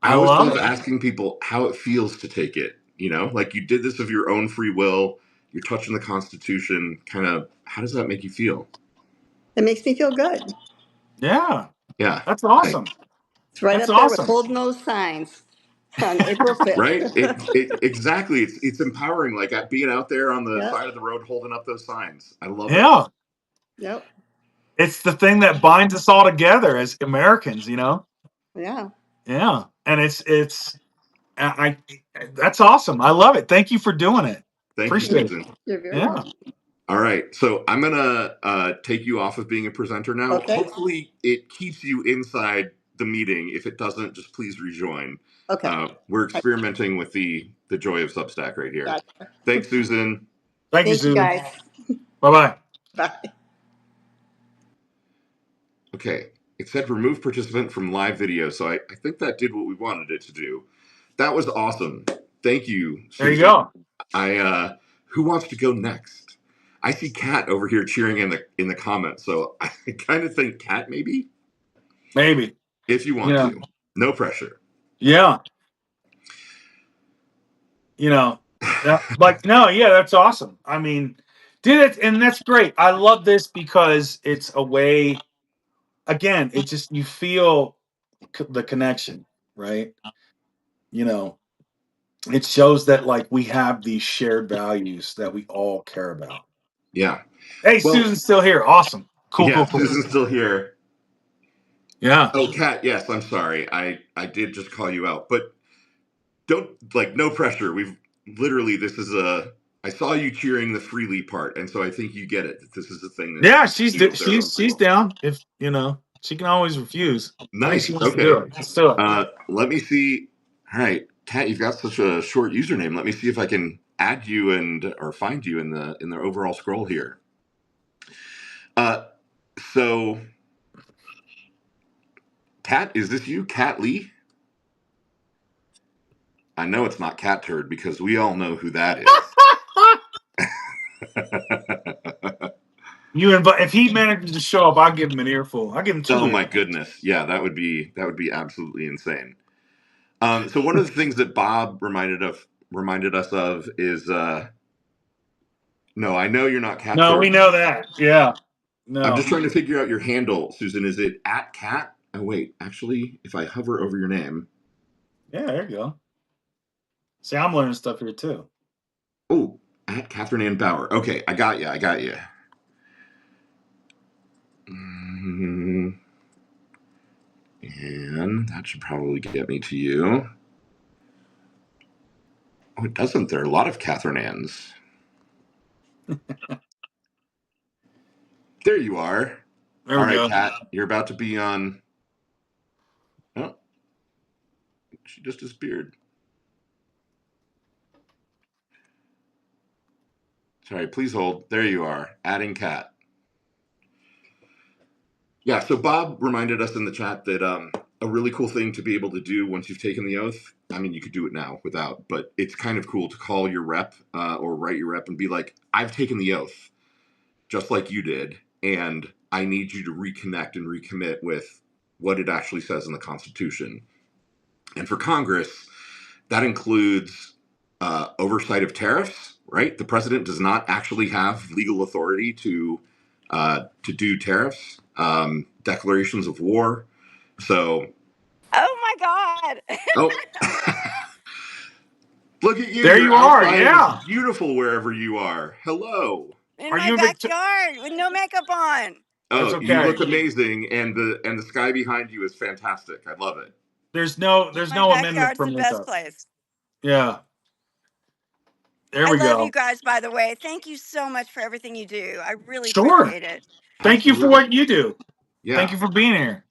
I I always love love it. asking people how it feels to take it. You know, like you did this of your own free will. You're touching the Constitution. Kind of, how does that make you feel? It makes me feel good. Yeah, Yeah. that's Nice. awesome. It's right That's up there with awesome. holding those signs on April Right? 5th. It exactly. It's empowering. Like at being out there on the Yep. side of the road holding up those signs. I love it. Yeah, Yep. it's the thing that binds us all together as Americans, you know? Yeah. Yeah. And it's that's awesome. I love it. Thank you for doing it. Thank you, Appreciate it. Susan. You're very Yeah. welcome. All right, so I'm gonna take you off of being a presenter now. Okay. Hopefully, it keeps you inside the meeting. If it doesn't, just please rejoin. Okay. We're experimenting with the joy of Substack right here. Gotcha. Thanks, Susan. Thank you, Thank you, Susan. guys. Bye-bye. Bye. Okay, it said remove participant from live video, so I think that did what we wanted it to do. That was awesome. Thank you, There you Susan. go. Who wants to go next? I see Kat over here cheering in the comments, so I kind of think Kat maybe. Maybe. If you want to. No pressure. Yeah. That's awesome. I mean, and that's great. I love this because it's a way, again, it just, you feel the connection, right? You know, it shows that like we have these shared values that we all care about. Yeah. Hey, Well, Susan's still here. Awesome. Cool, yeah, cool, cool. Susan's still here. Yeah. Oh, Kat, yes, I'm sorry. I did just call you out, but don't no pressure. We've literally I saw you cheering the freely part, and so I think you get it. That this is a thing that Yeah, she's people's their own she's rule. down. If she can always refuse. I think Nice. she wants to Okay. do it. Let's do it. Let me see. All right, Kat, you've got such a short username. Let me see if I can add you or find you in the overall scroll here. So Kat, is this you, Kat Lee? I know it's not Cat Turd because we all know who that is. If he manages to show up, I'll give him an earful. I'll give him 2 Oh my earfuls. goodness. Yeah, that would be absolutely insane. So one of the things that Bob reminded us of is no, I know you're not Cat No, Turd. we know that. Yeah. No. I'm just trying to figure out your handle, Susan. Is it @cat? Oh wait, actually, if I hover over your name. Yeah, there you go. See, I'm learning stuff here too. Oh, @Catherine Ann Bauer. Okay, I got you. And that should probably get me to you. Oh, it doesn't. There are a lot of Catherine Anns. There you are. There All we right, go. Kat, you're about to be on. Oh, she just disappeared. Sorry, please hold. There you are. Adding Kat. Yeah, so Bob reminded us in the chat that a really cool thing to be able to do once you've taken the oath. I mean, you could do it now without, but it's kind of cool to call your rep or write your rep and be like, I've taken the oath, just like you did, and I need you to reconnect and recommit with what it actually says in the Constitution. And for Congress, that includes oversight of tariffs, right? The president does not actually have legal authority to do tariffs, declarations of war. So, Oh my God. Oh, look at you. There You're you are. outside and it's Yeah. beautiful wherever you are. Hello. In Are my you backyard with no makeup on. That's Oh, you okay. look amazing, and the sky behind you is fantastic. I love it. There's My no amendment backyard's for the best makeup. place. Yeah. There I we love you go. guys, by the way. Thank you so much for everything you do. I really Sure. appreciate it. Thank you for Absolutely. what you do. Thank Yeah. you for being here.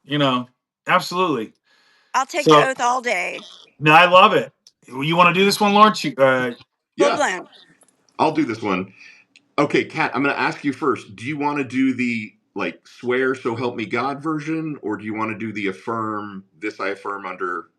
You know, absolutely. I'll take the So, oath all day. no, I love it. You want to do this one, Lawrence? Full Yeah. blown. I'll do this one. Okay, Kat, I'm going to ask you first. Do you want to do the like swear so help me God version, or do you want to do the affirm this I affirm under?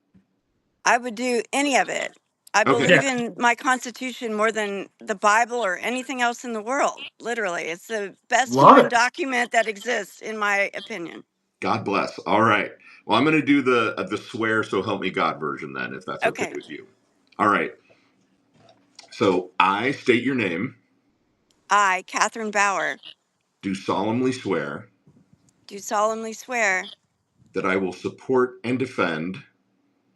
I would do any of it. I Okay, believe in my Constitution more than the Bible or anything else in the world. Literally, it's the best Love human it. document that exists, in my opinion. God bless. All right. Well, I'm going to do the swear so help me God version then, if that's okay Okay. with you. All right. So I state your name. I, Catherine Bauer, Do solemnly swear do solemnly swear that I will support and defend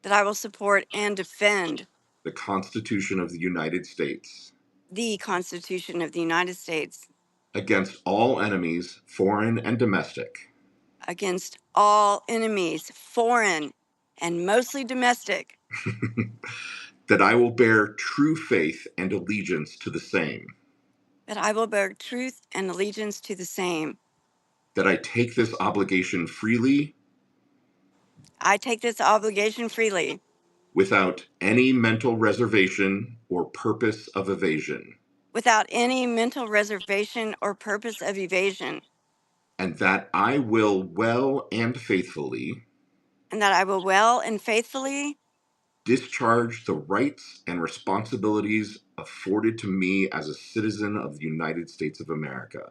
that I will support and defend the Constitution of the United States the Constitution of the United States against all enemies, foreign and domestic, against all enemies, foreign and mostly domestic, that I will bear true faith and allegiance to the same, that I will bear truth and allegiance to the same. that I take this obligation freely I take this obligation freely without any mental reservation or purpose of evasion, without any mental reservation or purpose of evasion, and that I will well and faithfully and that I will well and faithfully discharge the rights and responsibilities afforded to me as a citizen of the United States of America.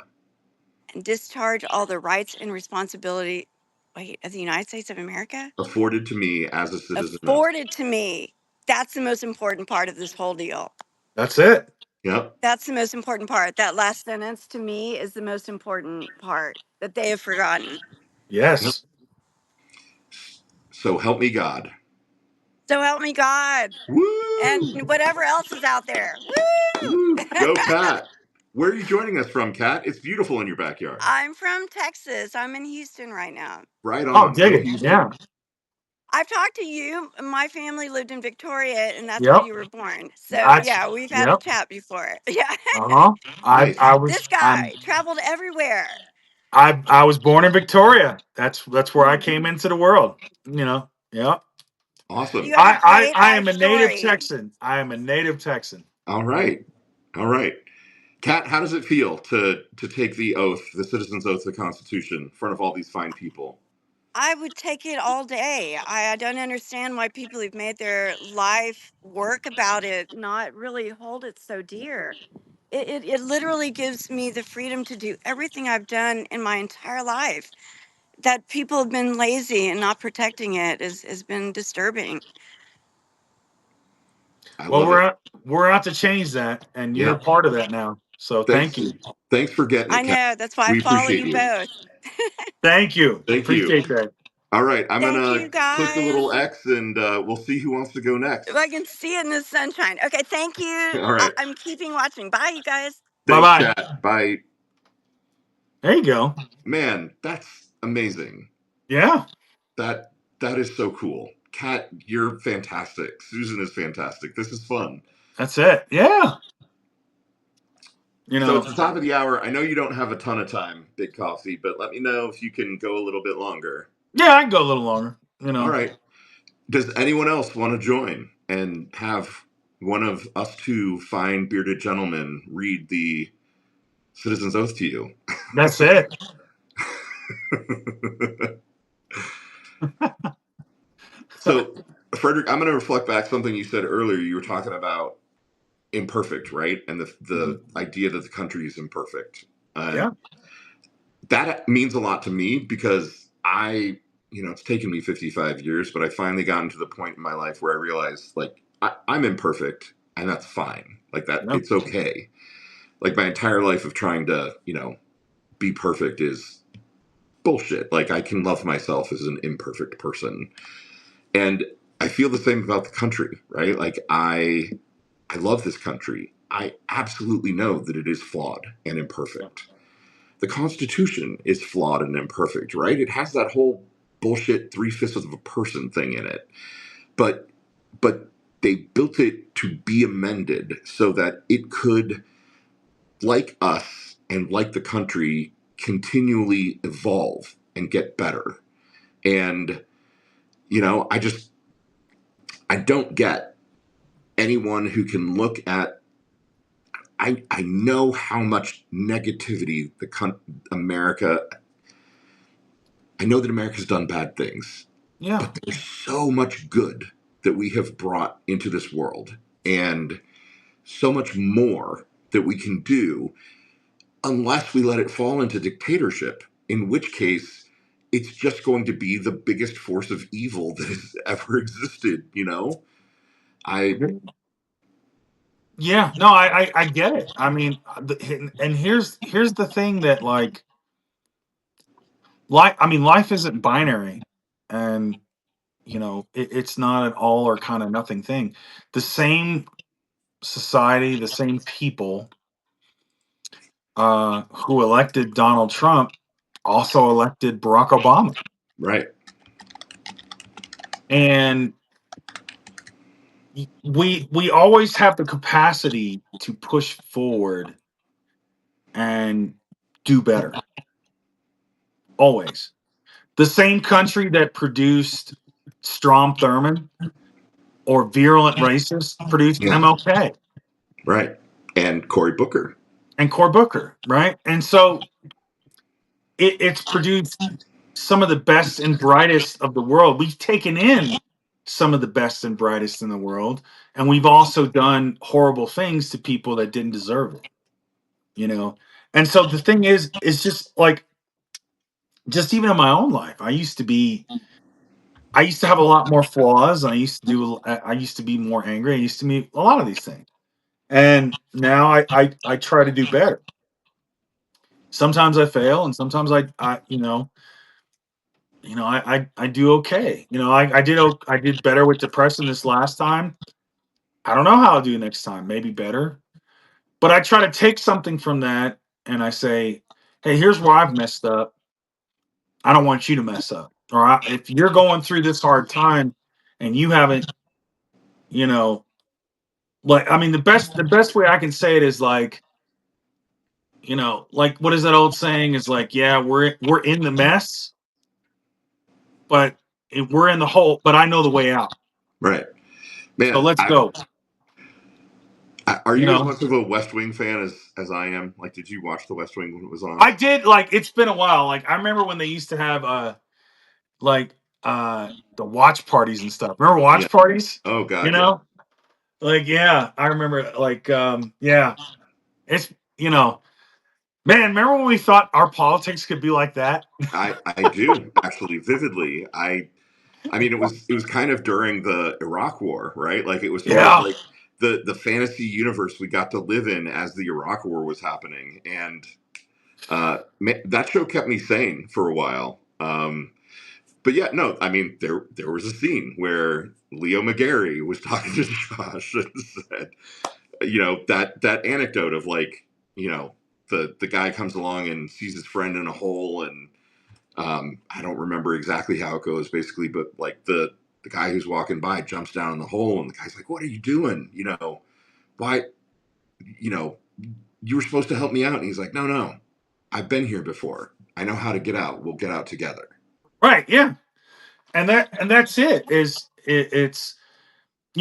and discharge all the rights and responsibility of the United States of America Afforded to me as a citizen of. afforded to me. That's the most important part of this whole deal. That's it. Yep. That's the most important part. That last sentence to me is the most important part that they have forgotten. Yep. Yes. So help me God. So help me God. And Woo! whatever else is out there. Woo! Woo! Go, Kat. Where are you joining us from, Kat? It's beautiful in your backyard. I'm from Texas. I'm in Houston right now. Right Oh, on. dig Go, it. Houston. Yeah. I've talked to you. My family lived in Victoria, and that's where Yep. you were born. So I. yeah, we've had a Yep. chat before. Yeah. Uh-huh. Nice. I was This guy traveled everywhere. I was born in Victoria. That's where I came into the world. You know. Yeah. You Awesome. have a great I life am a native story. Texan. I am a native Texan. All right. All right. Kat, how does it feel to take the oath, the citizen's oath to the Constitution, in front of all these fine people? I would take it all day. I don't understand why people who've made their life work about it not really hold it so dear. It literally gives me the freedom to do everything I've done in my entire life. That people have been lazy and not protecting it has been disturbing. I Well, love it. we're out to change that, and you're Yeah. a part of that now. So thank Thanks. you. Thanks for getting I it, Kat. know. That's why I We follow appreciate you you. both. Thank you. Thank you. Appreciate that. All right. I'm going Thank you, to click the guys. little X and we'll see who wants to go next. If I can see it in the sunshine. Okay, thank you. All right. I'm keeping watching. Bye, you guys. Bye Thanks, bye. Kat. Bye. There you go. Man, that's amazing. Yeah. That that is so cool. Kat, you're fantastic. Susan is fantastic. This is fun. That's it. Yeah. You So know. it's the top of the hour. I know you don't have a ton of time, Big Coffee, but let me know if you can go a little bit longer. Yeah, I can go a little longer. You All know. right. Does anyone else want to join and have one of us two fine bearded gentlemen read the citizen's oath to you? That's it. So, Frederick, I'm going to reflect back something you said earlier. You were talking about imperfect, right? And the idea that the country is imperfect. Yeah. That means a lot to me because it's taken me 55 years, but I finally gotten to the point in my life where I realized, like, I'm imperfect and that's fine. Like, that, Yeah. it's okay. Like, my entire life of trying to, be perfect is bullshit. Like, I can love myself as an imperfect person. And I feel the same about the country, right? Like, I love this country. I absolutely know that it is flawed and imperfect. The Constitution is flawed and imperfect, right? It has that whole bullshit 3/5 of a person thing in it. But they built it to be amended so that it could, like us and like the country, continually evolve and get better. And I don't get anyone who can look at. I know how much negativity America. I know that America's done bad things, Yeah. but there's so much good that we have brought into this world, and so much more that we can do, unless we let it fall into dictatorship, in which case it's just going to be the biggest force of evil that has ever existed. I Yeah. No, I get it. I mean, and here's the thing that I mean, life isn't binary, and it's not an all or kind of nothing thing. The same society, the same people who elected Donald Trump also elected Barack Obama. right, And we always have the capacity to push forward and do better. Always. The same country that produced Strom Thurmond or virulent racists produced yeah, MLK right, and Cory Booker, and Cory Booker, right? And so it's produced some of the best and brightest of the world. We've taken in some of the best and brightest in the world, and we've also done horrible things to people that didn't deserve it, you know. And so the thing is just like, just even in my own life, I used to have a lot more flaws. I used to be more angry. I used to be a lot of these things, and now I try to do better. Sometimes I fail, and sometimes I I do okay. I did better with depression this last time. I don't know how I'll do next time. Maybe better. But I try to take something from that and I say, hey, here's where I've messed up. I don't want you to mess up. If you're going through this hard time and you haven't, you know, like I mean the best way I can say it is like, like what is that old saying? Is like, yeah, we're in the mess, but we're in the hole, but I know the way out. right, So man. let's go. Are You you as know, much of a West Wing fan as I am? Like, did you watch The West Wing when it was on? I did like it's been a while. Like I remember when they used to have like the watch parties and stuff. Remember Yeah. watch parties? Oh You God, yeah. know? Like yeah, I remember like yeah. It's man, remember when we thought our politics could be like that? I do actually vividly. I mean, it was kind of during the Iraq War, right? Like, it was sort of Yeah. like the fantasy universe we got to live in as the Iraq War was happening, and that show kept me sane for a while. But yeah, no, I mean, there was a scene where Leo McGarry was talking to Josh and said, that anecdote of, like, the guy comes along and sees his friend in a hole, and I don't remember exactly how it goes, basically, but like the guy who's walking by jumps down in the hole, and the guy's like, "What are you doing? Why? You know, you were supposed to help me out." And he's like, "No, no, I've been here before. I know how to get out. We'll get out together." Right, yeah. And that's it. It's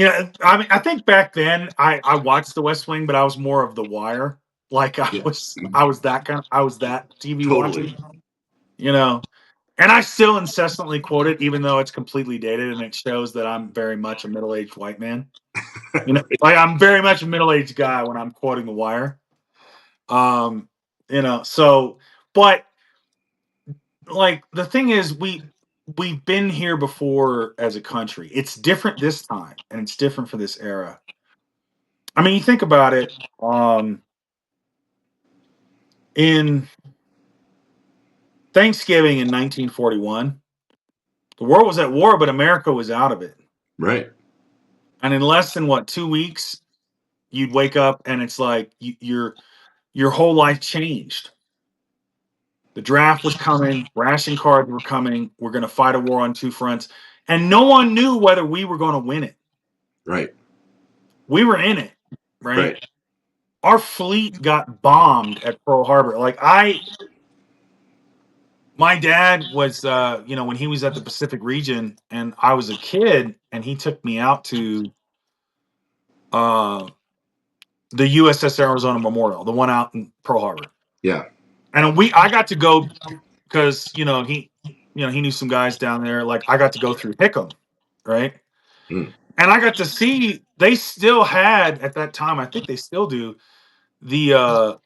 I mean, I think back then I watched The West Wing, but I was more of The Wire. Like I Yeah, was I was that kind I was that TV watching, totally. you know. And I still incessantly quote it, even though it's completely dated, and it shows that I'm very much a middle-aged white man. Like I'm very much a middle-aged guy when I'm quoting The Wire. Um, so but like the thing is we've been here before as a country. It's different this time, and it's different for this era. I mean, you think about it, in Thanksgiving in 1941. The world was at war, but America was out of it. Right. And in less than what 2 weeks, you'd wake up and it's like your whole life changed. The draft was coming, ration cards were coming. We're going to fight a war on two fronts, and no one knew whether we were going to win it. Right. We were in it, right? Right. Our fleet got bombed at Pearl Harbor. My dad was, when he was at the Pacific region and I was a kid, and he took me out to uh, the USS Arizona Memorial, the one out in Pearl Harbor. Yeah. And I got to go because, he knew some guys down there. Like, I got to go through Hickam, right? Mm. And I got to see, they still had at that time, I think they still do, the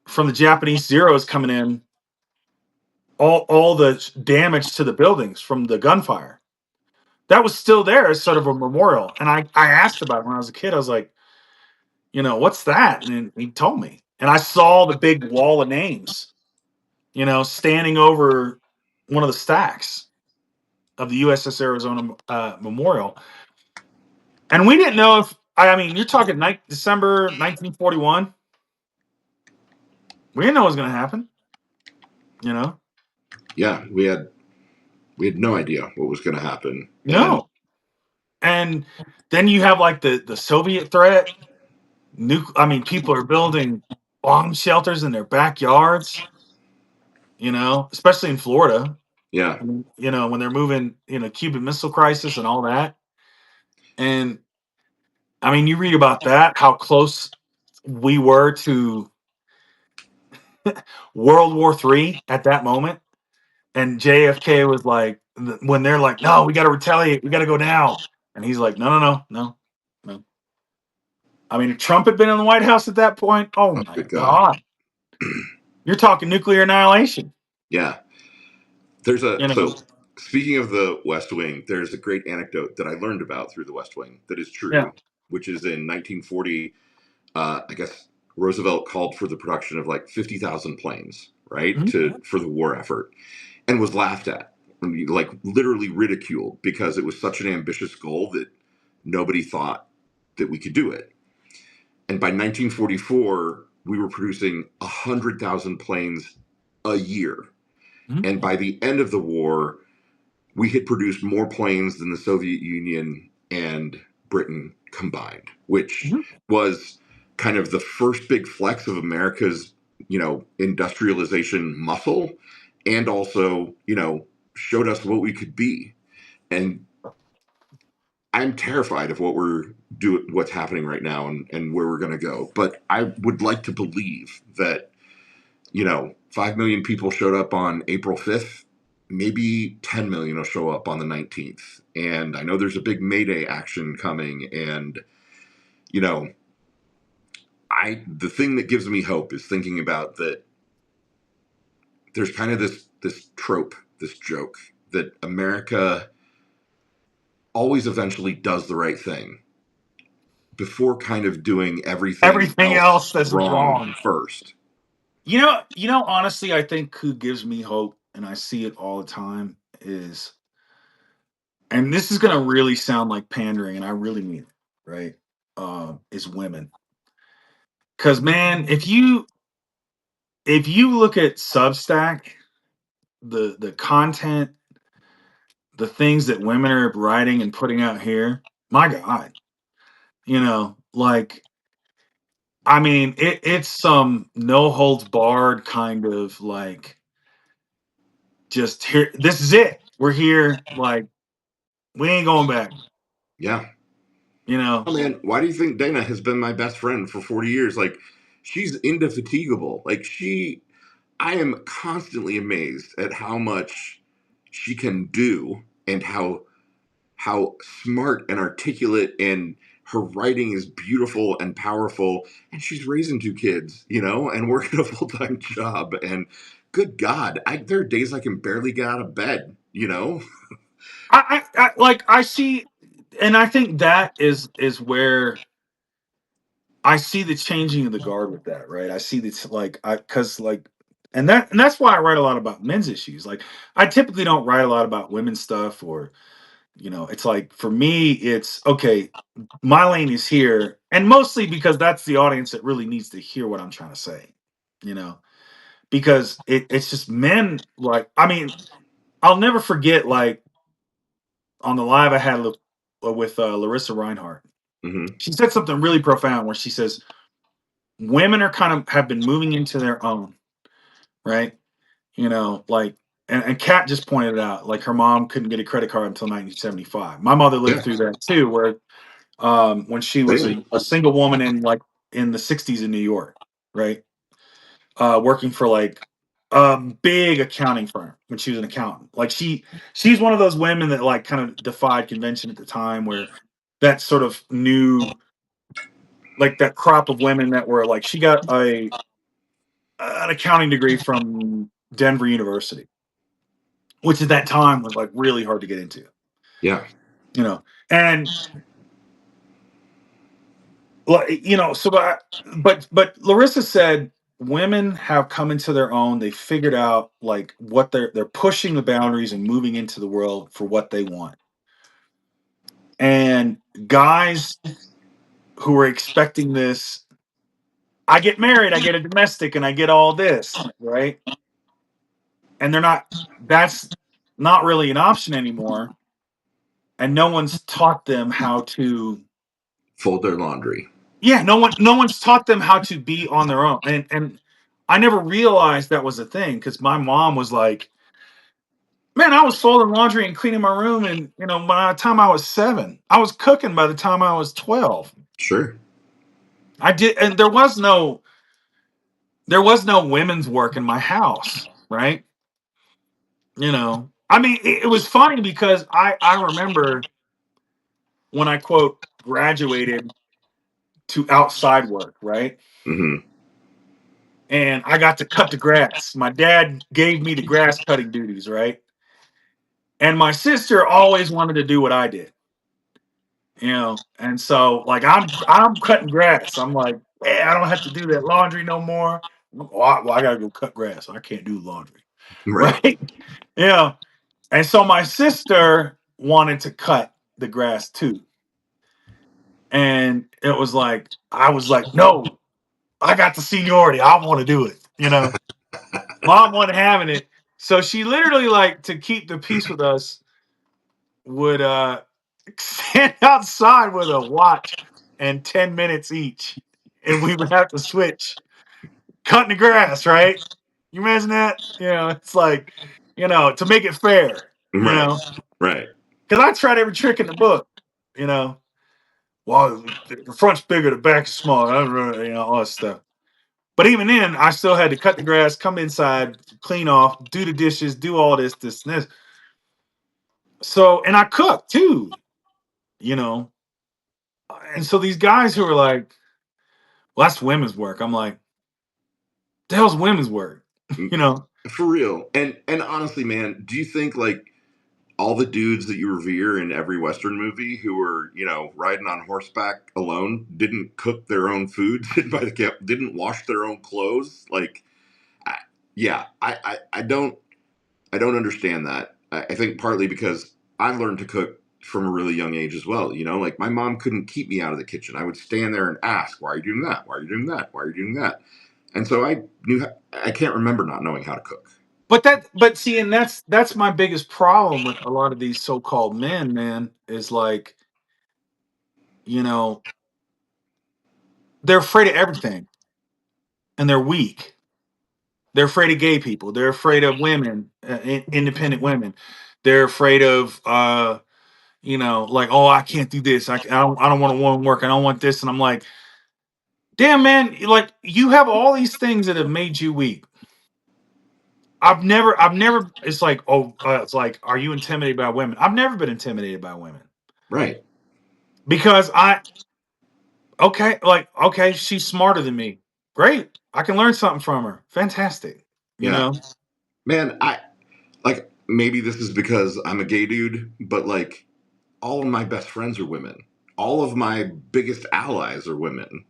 from the Japanese Zeros coming in, all the damage to the buildings from the gunfire. That was still there as sort of a memorial. And I asked about it when I was a kid. I was like, what's that? And he told me. And I saw the big wall of names, standing over one of the stacks of the USS Arizona Memorial. And we didn't know if, I mean, you're talking December 1941. We didn't know what was going to happen, Yeah. We had no idea what was going to happen. And No. And then you have like the Soviet threat. People are building bomb shelters in their backyards, especially in Florida. yeah. When they're moving, Cuban Missile Crisis and all that. And I mean, you read about that, how close we were to World War III at that moment. And JFK was like, when they're like, no, we got to retaliate, we got to go now. And he's like, no, no, no, no, no. I mean, if Trump had been in the White House at that point, oh Oh, my good God. God. You're talking nuclear annihilation. Yeah. So speaking of the West Wing, there's a great anecdote that I learned about through the West Wing that is true, Yeah. which is in 1940, I guess Roosevelt called for the production of like 50,000 planes, right, Mhm. for the war effort, and was laughed at, like literally ridiculed, because it was such an ambitious goal that nobody thought that we could do it. And by 1944, we were producing 100,000 planes a year. Mhm. And by the end of the war, we had produced more planes than the Soviet Union and Britain combined, which Mhm. was kind of the first big flex of America's, industrialization muscle, and also, showed us what we could be. And I'm terrified of what's happening right now, and where we're going to go. But I would like to believe that, 5 million people showed up on April 5th. Maybe 10 million will show up on the 19th. And I know there's a big May Day action coming. And, the thing that gives me hope is thinking about that there's kind of this trope, this joke, that America always eventually does the right thing before kind of doing everything Everything else that's wrong wrong. first. Honestly, I think who gives me hope, and I see it all the time, is, and this is going to really sound like pandering, and I really mean it, right? Is women. Because man, if you look at Substack, the content, the things that women are writing and putting out here, my God, like, I mean, it's some no holds barred kind of like, just here. This is it. We're here. Like, we ain't going back. Yeah. You know. Oh man, why do you think Dana has been my best friend for 40 years? Like, she's indefatigable. I am constantly amazed at how much she can do, and how smart and articulate, and her writing is beautiful and powerful, and she's raising two kids, and working a full-time job. And good God, there are days I can barely get out of bed. I see, and I think that is where I see the changing of the guard with that, right? I see this, like, because like And that's why I write a lot about men's issues. Like, I typically don't write a lot about women's stuff, or it's like, for me, it's okay, my lane is here, and mostly because that's the audience that really needs to hear what I'm trying to say. You know, because it's just men. Like, I mean, I'll never forget, like, on the live I had with Larissa Reinhardt. Hmm. She said something really profound where she says women are kind of have been moving into their own, right? Like, and Kat just pointed it out, like, her mom couldn't get a credit card until 1975. My mother lived Yeah. through that too, where when she was Same. a single woman in the 60s in New York, right? Working for like a big accounting firm when she was an accountant. Like, she's one of those women that, like, kind of defied convention at the time, where that sort of new, like, that crop of women that were like, she got an accounting degree from Denver University, which at that time was like really hard to get into, Yeah. you know. And like, so but Larissa said women have come into their own. They figured out, like, what they're pushing the boundaries and moving into the world for what they want. And guys who are expecting this, I get married, I get a domestic, and I get all this, right? And that's not really an option anymore. And no one's taught them how to, Fold their laundry. yeah, no one's taught them how to be on their own. And I never realized that was a thing, because my mom was like, man, I was folding laundry and cleaning my room, and by the time I was 7, I was cooking by the time I was 12. Sure. I did, and there was no women's work in my house, right? I mean, it was funny because I remember when I, quote, graduated to outside work, right? Hmm. And I got to cut the grass. My dad gave me the grass cutting duties, right? And my sister always wanted to do what I did, And so, like, I'm cutting grass. I'm like, I don't have to do that laundry no more. Well, I gotta go cut grass. I can't do laundry, Right. right? Yeah. And so my sister wanted to cut the grass too, and it was like, I was like, no, I got the seniority. I want to do it. Mom wasn't having it. So she literally, like, to keep the peace with us, would stand outside with a watch and 10 minutes each. And we would have to switch cutting the grass, right? You imagine that? It's like, to make it fair, you Right. know, Right. because I tried every trick in the book, you know. Well, the front's bigger, the back is smaller, all that stuff. But even then, I still had to cut the grass, come inside, clean off, do the dishes, do all this, and this. So, and I cook too, you know. And so these guys who are like, well, that's women's work. I'm like, the hell's women's work? Mm. you know? For real. And honestly, man, do you think like all the dudes that you revere in every Western movie who were, riding on horseback alone didn't cook their own food, didn't wash their own clothes? Like, I, yeah, I don't understand that. I think partly because I learned to cook from a really young age as well. Like, my mom couldn't keep me out of the kitchen. I would stand there and ask, "Why are you doing that? Why are you doing that? Why are you doing that?" And so I can't remember not knowing how to cook. But see, and that's my biggest problem with a lot of these so-called men, man, is like, you know, they're afraid of everything, and they're weak. They're afraid of gay people. They're afraid of women, independent women. They're afraid of, like, oh, I can't do this. I don't want to woman work. I don't want this. And I'm like, damn, man, like, you have all these things that have made you weak. I've never. It's like, oh, it's like, are you intimidated by women? I've never been intimidated by women, Right. because okay, she's smarter than me. Great, I can learn something from her. Fantastic, you Yeah. know. Man, like, maybe this is because I'm a gay dude, but like, all of my best friends are women. All of my biggest allies are women.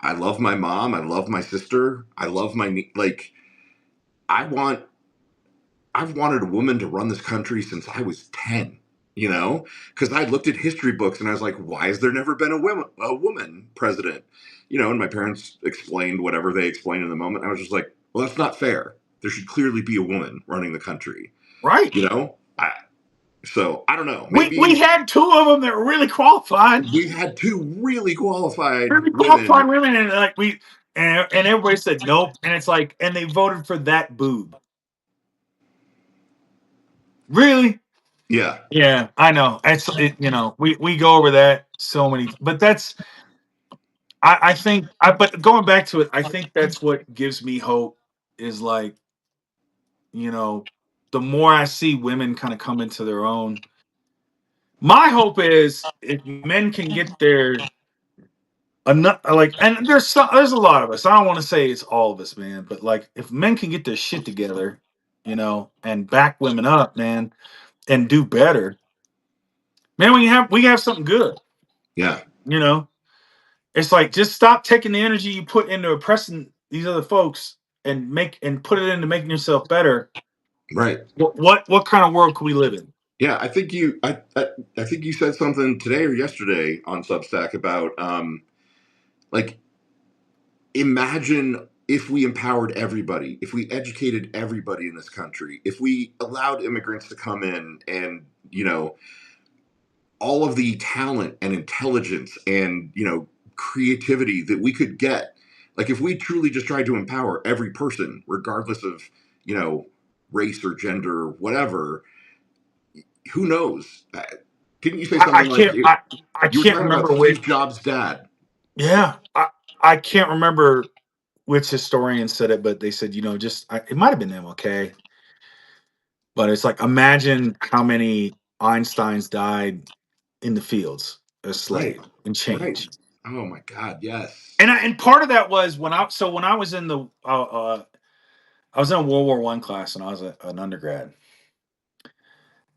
I love my mom. I love my sister. I love like, I want, I've wanted a woman to run this country since I was 10, you know, because I looked at history books and I was like, why has there never been a woman president? You know, and my parents explained whatever they explained in the moment. I was just like, well, that's not fair. There should clearly be a woman running the country, Right. you know? So I don't know. We Maybe had two of them that were really qualified, we had two really qualified women. women, and like and everybody said nope, and it's like, and they voted for that boob. Really? Yeah, Yeah, I know. You know, we go over that so many, but that's I think but going back to it, I think that's what gives me hope is like, you know, the more I see women kind of come into their own, my hope is if men can get their enough like, and there's a lot of us. I don't want to say it's all of us, man, but like if men can get their shit together, you know, and back women up, man, and do better, man, we have something good, yeah, you know. It's like just stop taking the energy you put into oppressing these other folks and put it into making yourself better. right. What kind of world can we live in? Yeah, I think you said something today or yesterday on Substack about like, imagine if we empowered everybody, if we educated everybody in this country, if we allowed immigrants to come in and, you know, all of the talent and intelligence and, you know, creativity that we could get. Like if we truly just tried to empower every person, regardless of, you know, race or gender or whatever, who knows? Didn't you say I something like can't I you were can't talking about remember Steve which. Jobs' dad? Yeah, I can't remember which historian said it, but they said, you know, it might have been MLK, but it's like imagine how many Einsteins died in the fields as Right, slaves and right. change. Oh my God, yes. And part of that was when I was in the I was in a World War One class and I was an undergrad,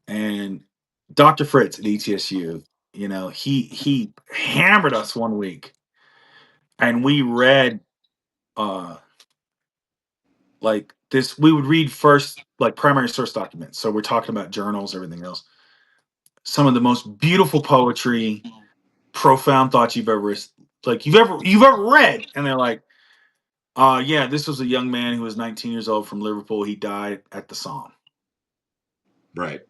and Dr. Fritz at ETSU, you know, he hammered us one week, and we read uh like this. We would read first like primary source documents. So we're talking about journals, everything else. Some of the most beautiful poetry, profound thoughts you've ever read, and they're like, yeah, this was a young man who was 19 years old from Liverpool. He died at the Somme. Right,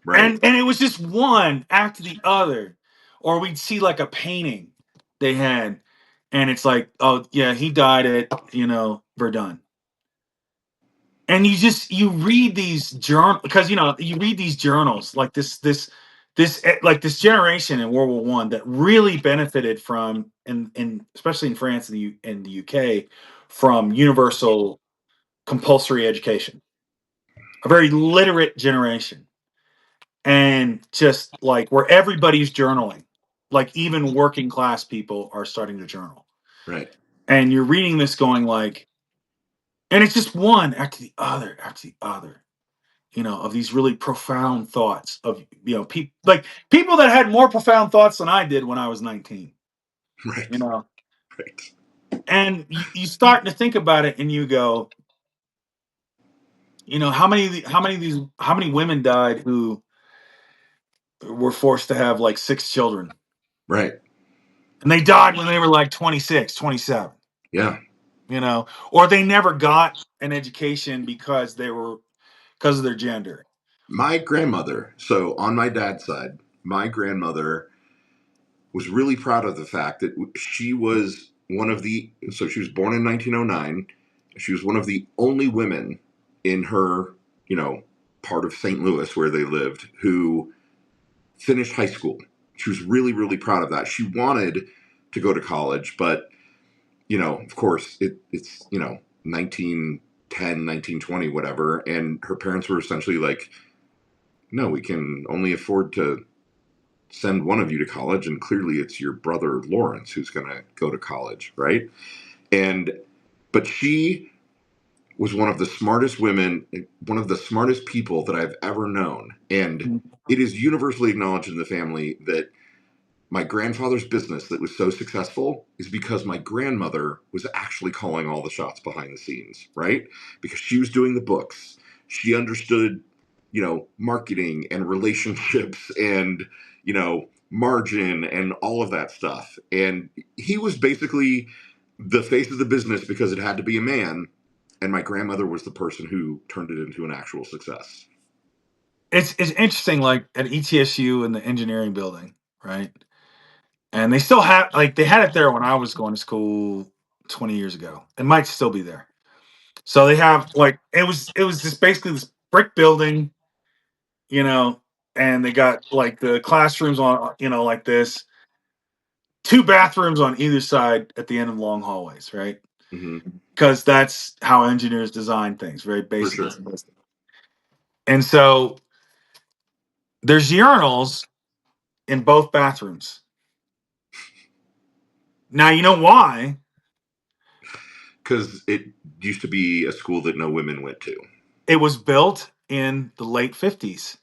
right, And it was just one after the other. Or we'd see like a painting they had, and it's like, oh yeah, he died at, you know, Verdun. And you read these journal because, you know, you read these journals like like this generation in World War One that really benefited from, and especially in France and the UK, from universal compulsory education, a very literate generation, and just like where everybody's journaling, like even working class people are starting to journal, right, and you're reading this going like, and it's just one after the other, you know, of these really profound thoughts of, you know, people that had more profound thoughts than I did when I was 19, you right, know. right, And you start to think about it and you go, you know, how many women died who were forced to have like 6 children, right. and they died when they were like 26, 27, Yeah. you know, or they never got an education because of their gender. My grandmother, so on my dad's side, my grandmother was really proud of the fact that she was one of the, so she was born in 1909. She was one of the only women in her, you know, part of St. Louis where they lived who finished high school. She was really, really proud of that. She wanted to go to college, but, you know, of course, it's, you know, 1910, 1920, whatever. And her parents were essentially like, no, we can only afford to send one of you to college, and clearly it's your brother Lawrence who's going to go to college, right? And but she was one of the smartest women, one of the smartest people that I've ever known, and it is universally acknowledged in the family that my grandfather's business that was so successful is because my grandmother was actually calling all the shots behind the scenes, right? Because she was doing the books. She understood, marketing and relationships and, margin and all of that stuff. And he was basically the face of the business because it had to be a man. And my grandmother was the person who turned it into an actual success. It's interesting, like at ETSU in the engineering building, right? And they still have, like, they had it there when I was going to school 20 years ago. It might still be there. So they have, like, it was just basically this brick building, you know, and they got like the classrooms on, like this, two bathrooms on either side at the end of long hallways, right? Hmm. Because that's how engineers design things, very For basic. sure. And so there's urinals in both bathrooms. Now you know why? Because it used to be a school that no women went to. It was built in the late 50s,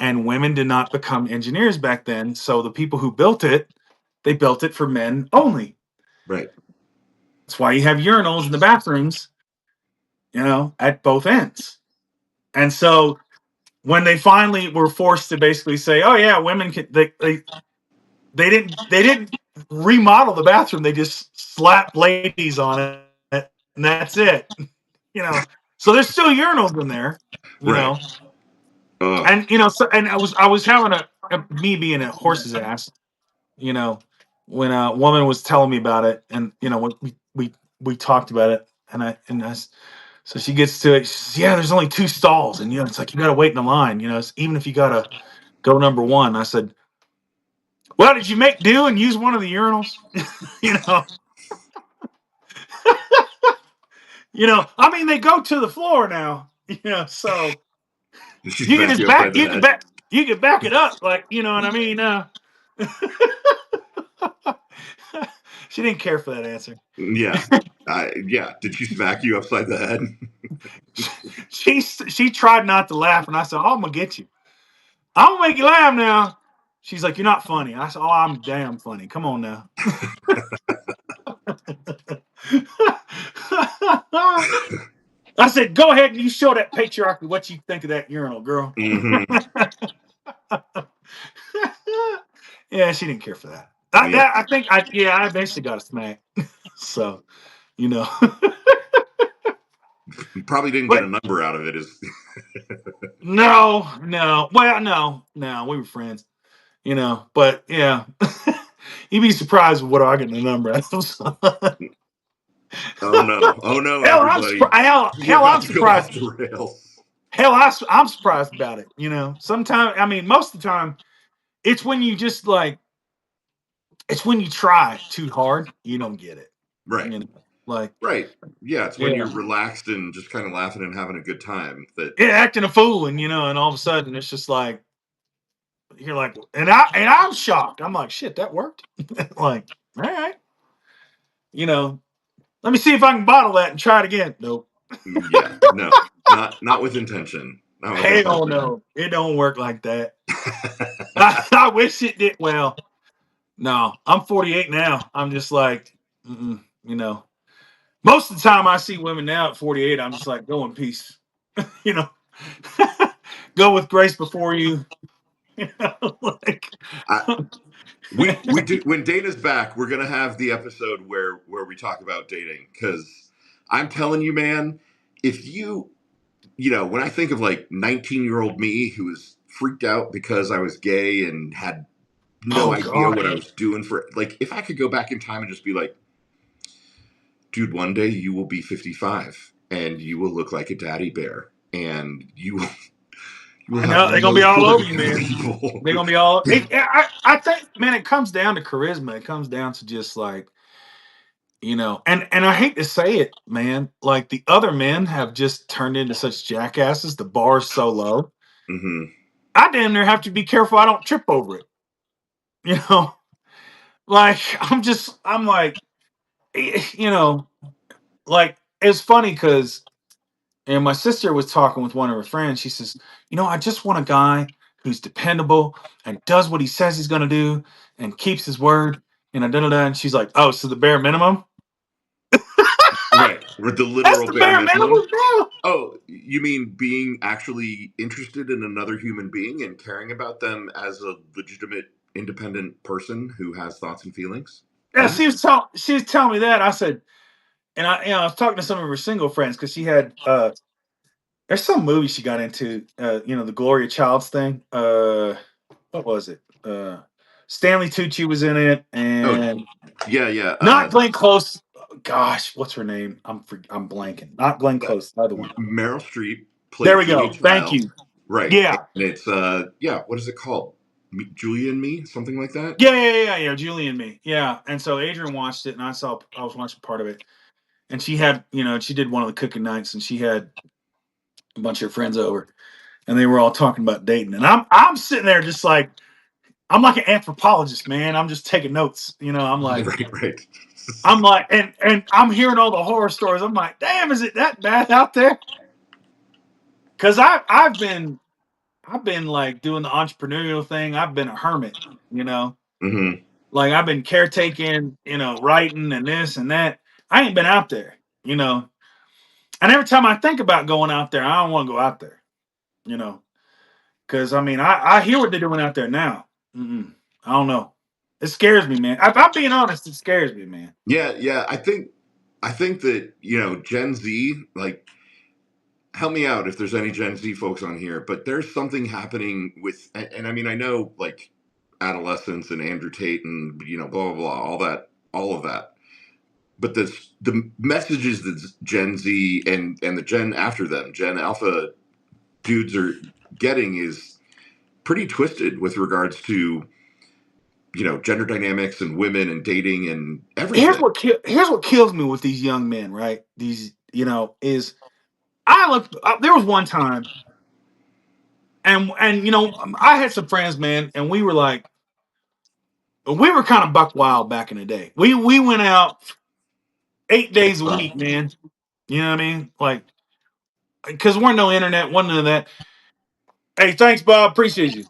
and women did not become engineers back then. So the people who built it, they built it for men only. Right. That's why you have urinals in the bathrooms, at both ends. And so when they finally were forced to basically say, "Oh yeah, women can," they didn't remodel the bathroom. They just slapped ladies on it, and that's it. So there's still urinals in there. You Right. know, Ugh. and I was having me being a horse's ass. When a woman was telling me about it, and when we talked about it, so she gets to it. She says, "Yeah, there's only two stalls, and it's like you got to wait in the line. Even if you got to go number one." I said, "Well, did you make do and use one of the urinals?" you know, I mean, they go to the floor now. So She's you can back just you upside back, the you can head. back, you can back it up, like what I mean. She didn't care for that answer. Yeah. Yeah. Did she smack you upside the head? She tried not to laugh, and I said, "Oh, I'm gonna get you. I'm gonna make you laugh now." She's like, "You're not funny." I said, "Oh, I'm damn funny. Come on now." I said, "Go ahead and you show that patriarchy what you think of that urinal, girl." Hmm. Yeah, she didn't care for that. Yeah. I think I eventually got a smack. So, you know, You probably didn't get a but number out of it. Is no. Well, no, we were friends. But yeah, you'd be surprised with what I get the number out of. Oh no. Oh no, hell, everybody. We're hell, about I'm to go off surprised. the rails. Hell, I'm surprised about it. Sometimes, I mean, most of the time, it's when you just like, it's when you try too hard, you don't get it. Right. You know, like, Right. Yeah. It's when yeah, you're relaxed and just kind of laughing and having a good time that. yeah, acting a fool, and all of a sudden, it's just like you're like, and I'm shocked. I'm like, shit, that worked. Like, all right, let me see if I can bottle that and try it again. Nope. Yeah. No. Not with intention. Not with Hell intention. no, it don't work like that. I wish it did. Well, no, I'm 48 now. I'm just like, mm-mm, most of the time I see women now at 48, I'm just like, go in peace. you know, go with grace before you. Like, I, we do when Dana's back. We're gonna have the episode where we talk about dating because I'm telling you, man, if when I think of like 19-year-old me who was freaked out because I was gay and had no oh idea what God, I was doing for like if I could go back in time and just be like, dude, one day you will be 55 and you will look like a daddy bear and you will I have know they're gonna no be all over shortage you, of man. people. They're gonna be all. I think, man, it comes down to charisma. It comes down to just like, and I hate to say it, man. Like the other men have just turned into such jackasses. The bar's so low. Hmm. I damn near have to be careful I don't trip over it. You know, like I'm like, you know, like it's funny because my sister was talking with one of her friends. She says, I just want a guy who's dependable and does what he says he's going to do and keeps his word. And she's like, oh, so the bare minimum? Right. With the That's literal the bare bare minimum minimum. now. Oh, you mean being actually interested in another human being and caring about them as a legitimate, independent person who has thoughts and feelings? Yeah, That. she was telling me that. I said, and I was talking to some of her single friends because she had there's some movie she got into, the Gloria Childs thing. What was it? Stanley Tucci was in it, Oh, and yeah, yeah. not Glenn Close. Gosh, what's her name? I'm blanking. Not Glenn Uh, Close. The other one. Meryl Streep There played we Julia go. Thank Childs. you. Right. And Yeah. it's, yeah, what is it called? Julia and Me? Something like that? Yeah. Julie and Me. Yeah. And so Adrian watched it, and I was watching part of it, and she had, she did one of the cooking nights, and she had a bunch of her friends over, and they were all talking about dating, and I'm sitting there just like I'm like an anthropologist, man. I'm just taking notes. Right, right. I'm like, and I'm hearing all the horror stories. I'm like, damn, is it that bad out there? Because I've been like doing the entrepreneurial thing. I've been a hermit, you know. Hmm. Like I've been caretaking, writing and this and that. I ain't been out there, you know. And every time I think about going out there, I don't want to go out there, you know. Because I mean, I hear what they're doing out there now. I don't know. It scares me, man. If I'm being honest, it scares me, man. Yeah, yeah. I think that, Gen Z, like, help me out if there's any Gen Z folks on here, but there's something happening with, and I mean, I know, like, adolescence and Andrew Tate and, blah, blah, blah, all of that. But the messages that Gen Z and the Gen after them, Gen Alpha dudes are getting is pretty twisted with regards to, gender dynamics and women and dating and everything. Here's what kills me with these young men, right? These, is I look. There was one time, and I had some friends, man, and we were kind of buck wild back in the day. We went out 8 days a week, man. You know what I mean? Like, because there weren't no internet, wasn't none of that. Hey, thanks, Bob. Appreciate you.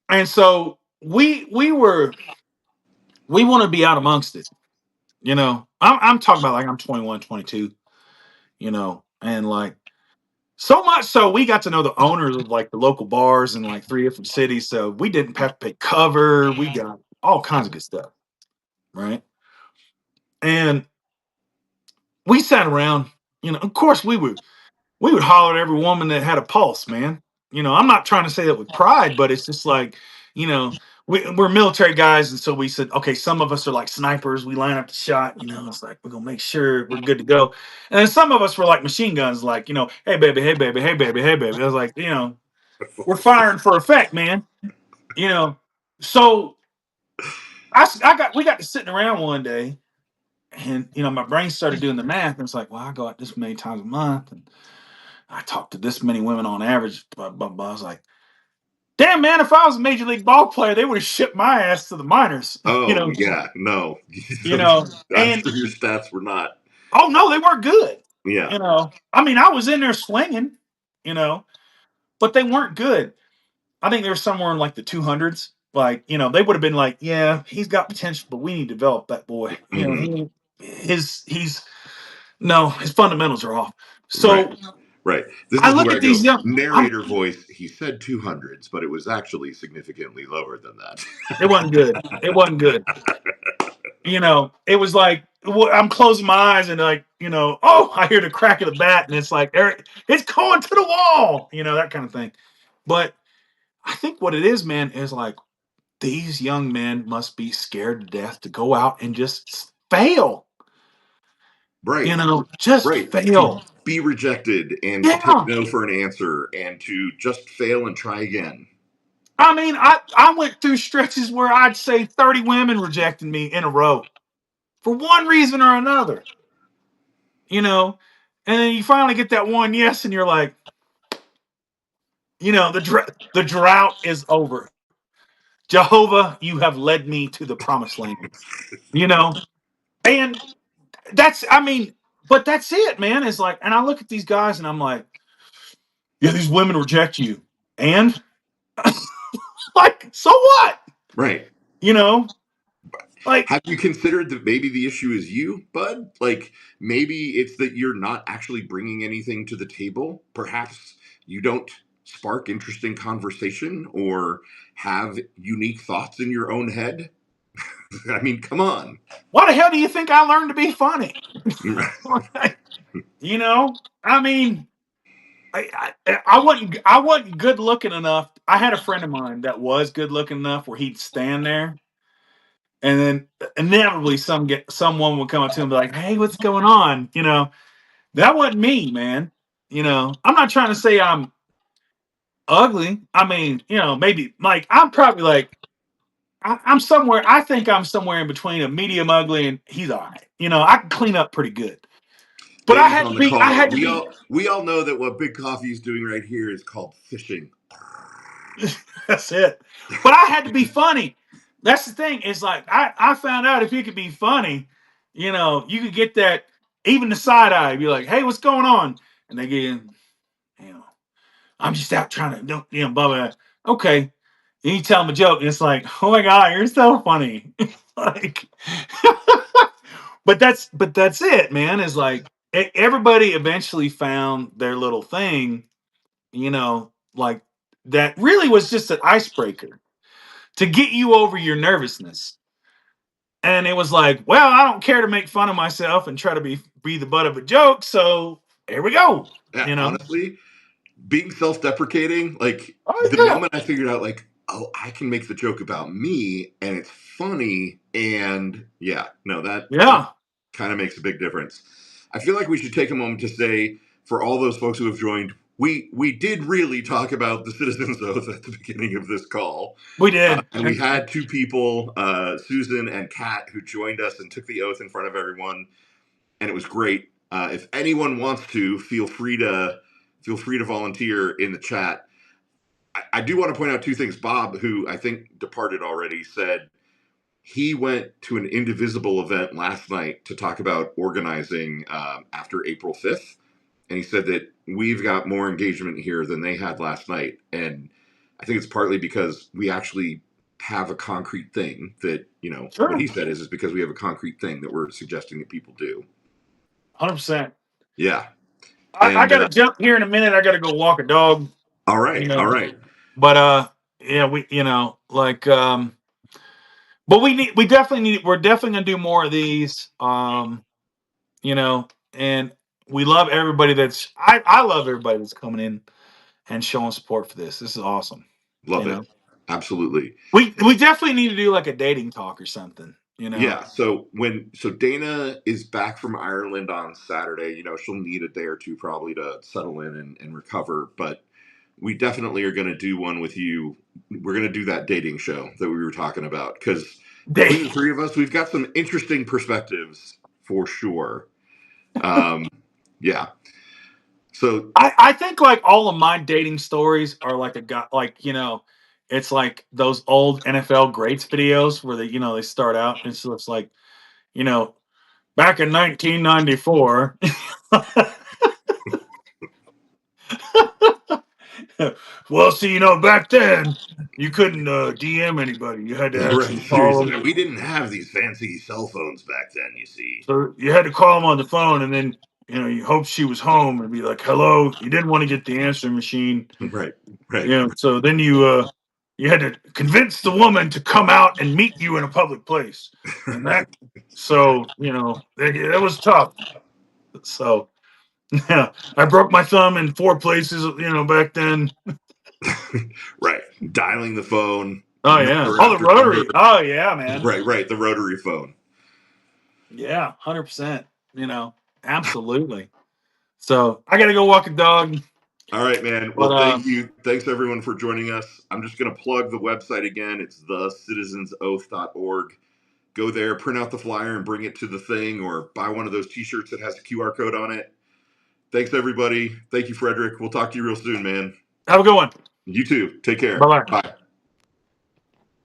And so we want to be out amongst it. I'm talking about like I'm 21, 22. And like so much so we got to know the owners of like the local bars in like 3 different cities. So we didn't have to pay cover. We got all kinds of good stuff, right? And we sat around. Of course we would holler at every woman that had a pulse, man. I'm not trying to say that with pride, but it's just like, you know, we're military guys, and so we said, okay, some of us are like snipers. We line up the shot, it's like we're gonna make sure we're good to go. And then some of us were like machine guns, like, hey baby, hey baby, hey baby, hey baby. I was like, we're firing for effect, man. You know, so we got to sitting around one day, and my brain started doing the math, and it's like, well, I go out this many times a month, and I talked to this many women on average. Blah, blah, blah. I was like, damn, man, if I was a major league ball player, they would have shipped my ass to the minors. Oh, yeah, no. You know, I'm and sure your stats were not. oh no, they weren't good. Yeah. I mean, I was in there swinging, you know, but they weren't good. I think they were somewhere in like the 200s. Like, they would have been like, yeah, he's got potential, but we need to develop that boy. Hmm. He's no, his fundamentals are off. Right. So Right. This I is look where I at these go. young. Narrator voice, he said 200s, but it was actually significantly lower than that. It wasn't good. It wasn't good. It was like I'm closing my eyes and like, oh, I hear the crack of the bat, and it's like Eric, it's going to the wall, that kind of thing. But I think what it is, man, is like these young men must be scared to death to go out and just fail. Right. Just Right. To fail. be rejected and to take Yeah. no for an answer and to just fail and try again. I mean, I went through stretches where I'd say 30 women rejected me in a row for one reason or another. And then you finally get that one yes, and you're like, the drought is over. Jehovah, you have led me to the promised land. You know, and I mean, but that's it, man. It's like, and I look at these guys and I'm like, yeah, these women reject you, and Like, so what? Right. You know, like, Have you considered that maybe the issue is you, bud? Like maybe it's that you're not actually bringing anything to the table. Perhaps you don't spark interesting conversation or have unique thoughts in your own head. I mean, come on. why the hell do you think I learned to be funny? You know, I mean, I wasn't good looking enough. I had a friend of mine that was good looking enough where he'd stand there, and then inevitably someone would come up to him and be like, "Hey, what's going on?" You know, that wasn't me, man. You know, I'm not trying to say I'm ugly. I mean, you know, maybe like I'm probably like I'm somewhere. I think I'm somewhere in between a medium ugly and he's all right. You know, I can clean up pretty good. But I Ladies had on to the be. I call, had to be. we all know that what Big Coffee is doing right here is called fishing. That's it. But I had to be funny. That's the thing. It's like I found out if you could be funny, you know, you could get that even the side eye. Be like, hey, what's going on? And they get, you know, I'm just out trying to do, you know, blah blah. Okay. And you tell them a joke, and it's like, oh my god, you're so funny. Like, but that's it, man. Is like everybody eventually found their little thing, you know, like that really was just an icebreaker to get you over your nervousness. And it was like, well, I don't care to make fun of myself and try to be the butt of a joke, so here we go. Yeah, You know? honestly, being self-deprecating, like Oh the yeah. moment I figured out, like, oh, I can make the joke about me and it's funny, and yeah, no, that Yeah. kind of makes a big difference. I feel like we should take a moment to say for all those folks who have joined, we did really talk about the Citizens Oath at the beginning of this call. We did. And we had two people, Susan and Kat, who joined us and took the oath in front of everyone, and it was great. If anyone wants to, feel free to volunteer in the chat. I do want to point out two things. Bob, who I think departed already, said he went to an Indivisible event last night to talk about organizing after April 5th. And he said that we've got more engagement here than they had last night. And I think it's partly because we actually have a concrete thing that, you know, Sure. what he said is because we have a concrete thing that we're suggesting that people do. 100%. Yeah. I gotta jump here in a minute. I gotta go walk a dog. All right. You know? All right. But yeah, we you know, like but we definitely need we're definitely gonna do more of these. You know, and we love everybody I love everybody that's coming in and showing support for this. This is awesome. Love You it. know, Absolutely. we definitely need to do like a dating talk or something. You know, Yeah. So Dana is back from Ireland on Saturday, you know, she'll need a day or two probably to settle in and recover. But we definitely are going to do one with you. We're going to do that dating show that we were talking about because between the three of us, we've got some interesting perspectives for sure. Yeah. So I think like all of my dating stories are like a guy, like, you know, it's like those old NFL greats videos where they, you know, they start out and so it's like, you know, back in 1994. Well, see, you know, back then you couldn't DM anybody. You had to right, actually call seriously, them. we didn't have these fancy cell phones back then. You see, So you had to call them on the phone, and then you know you hope she was home and be like, "Hello." You didn't want to get the answering machine, right, right, you know. So then you had to convince the woman to come out and meet you in a public place, and that so you know that was tough. So yeah, I broke my thumb in 4 places, you know, back then. right. Dialing the phone, Oh yeah. number Oh, the after number. rotary. Oh yeah, man. Right, the rotary phone. Yeah, 100%. You know, absolutely. So I gotta go walk a dog. All right, man. But Well, thank you. Thanks everyone for joining us. I'm just going to plug the website again. It's thecitizensoath.org. Go there, print out the flyer, and bring it to the thing, or buy one of those T-shirts that has a QR code on it. Thanks, everybody. Thank you, Frederick. We'll talk to you real soon, man. have a good one. You too. Take care. Bye-bye. Bye.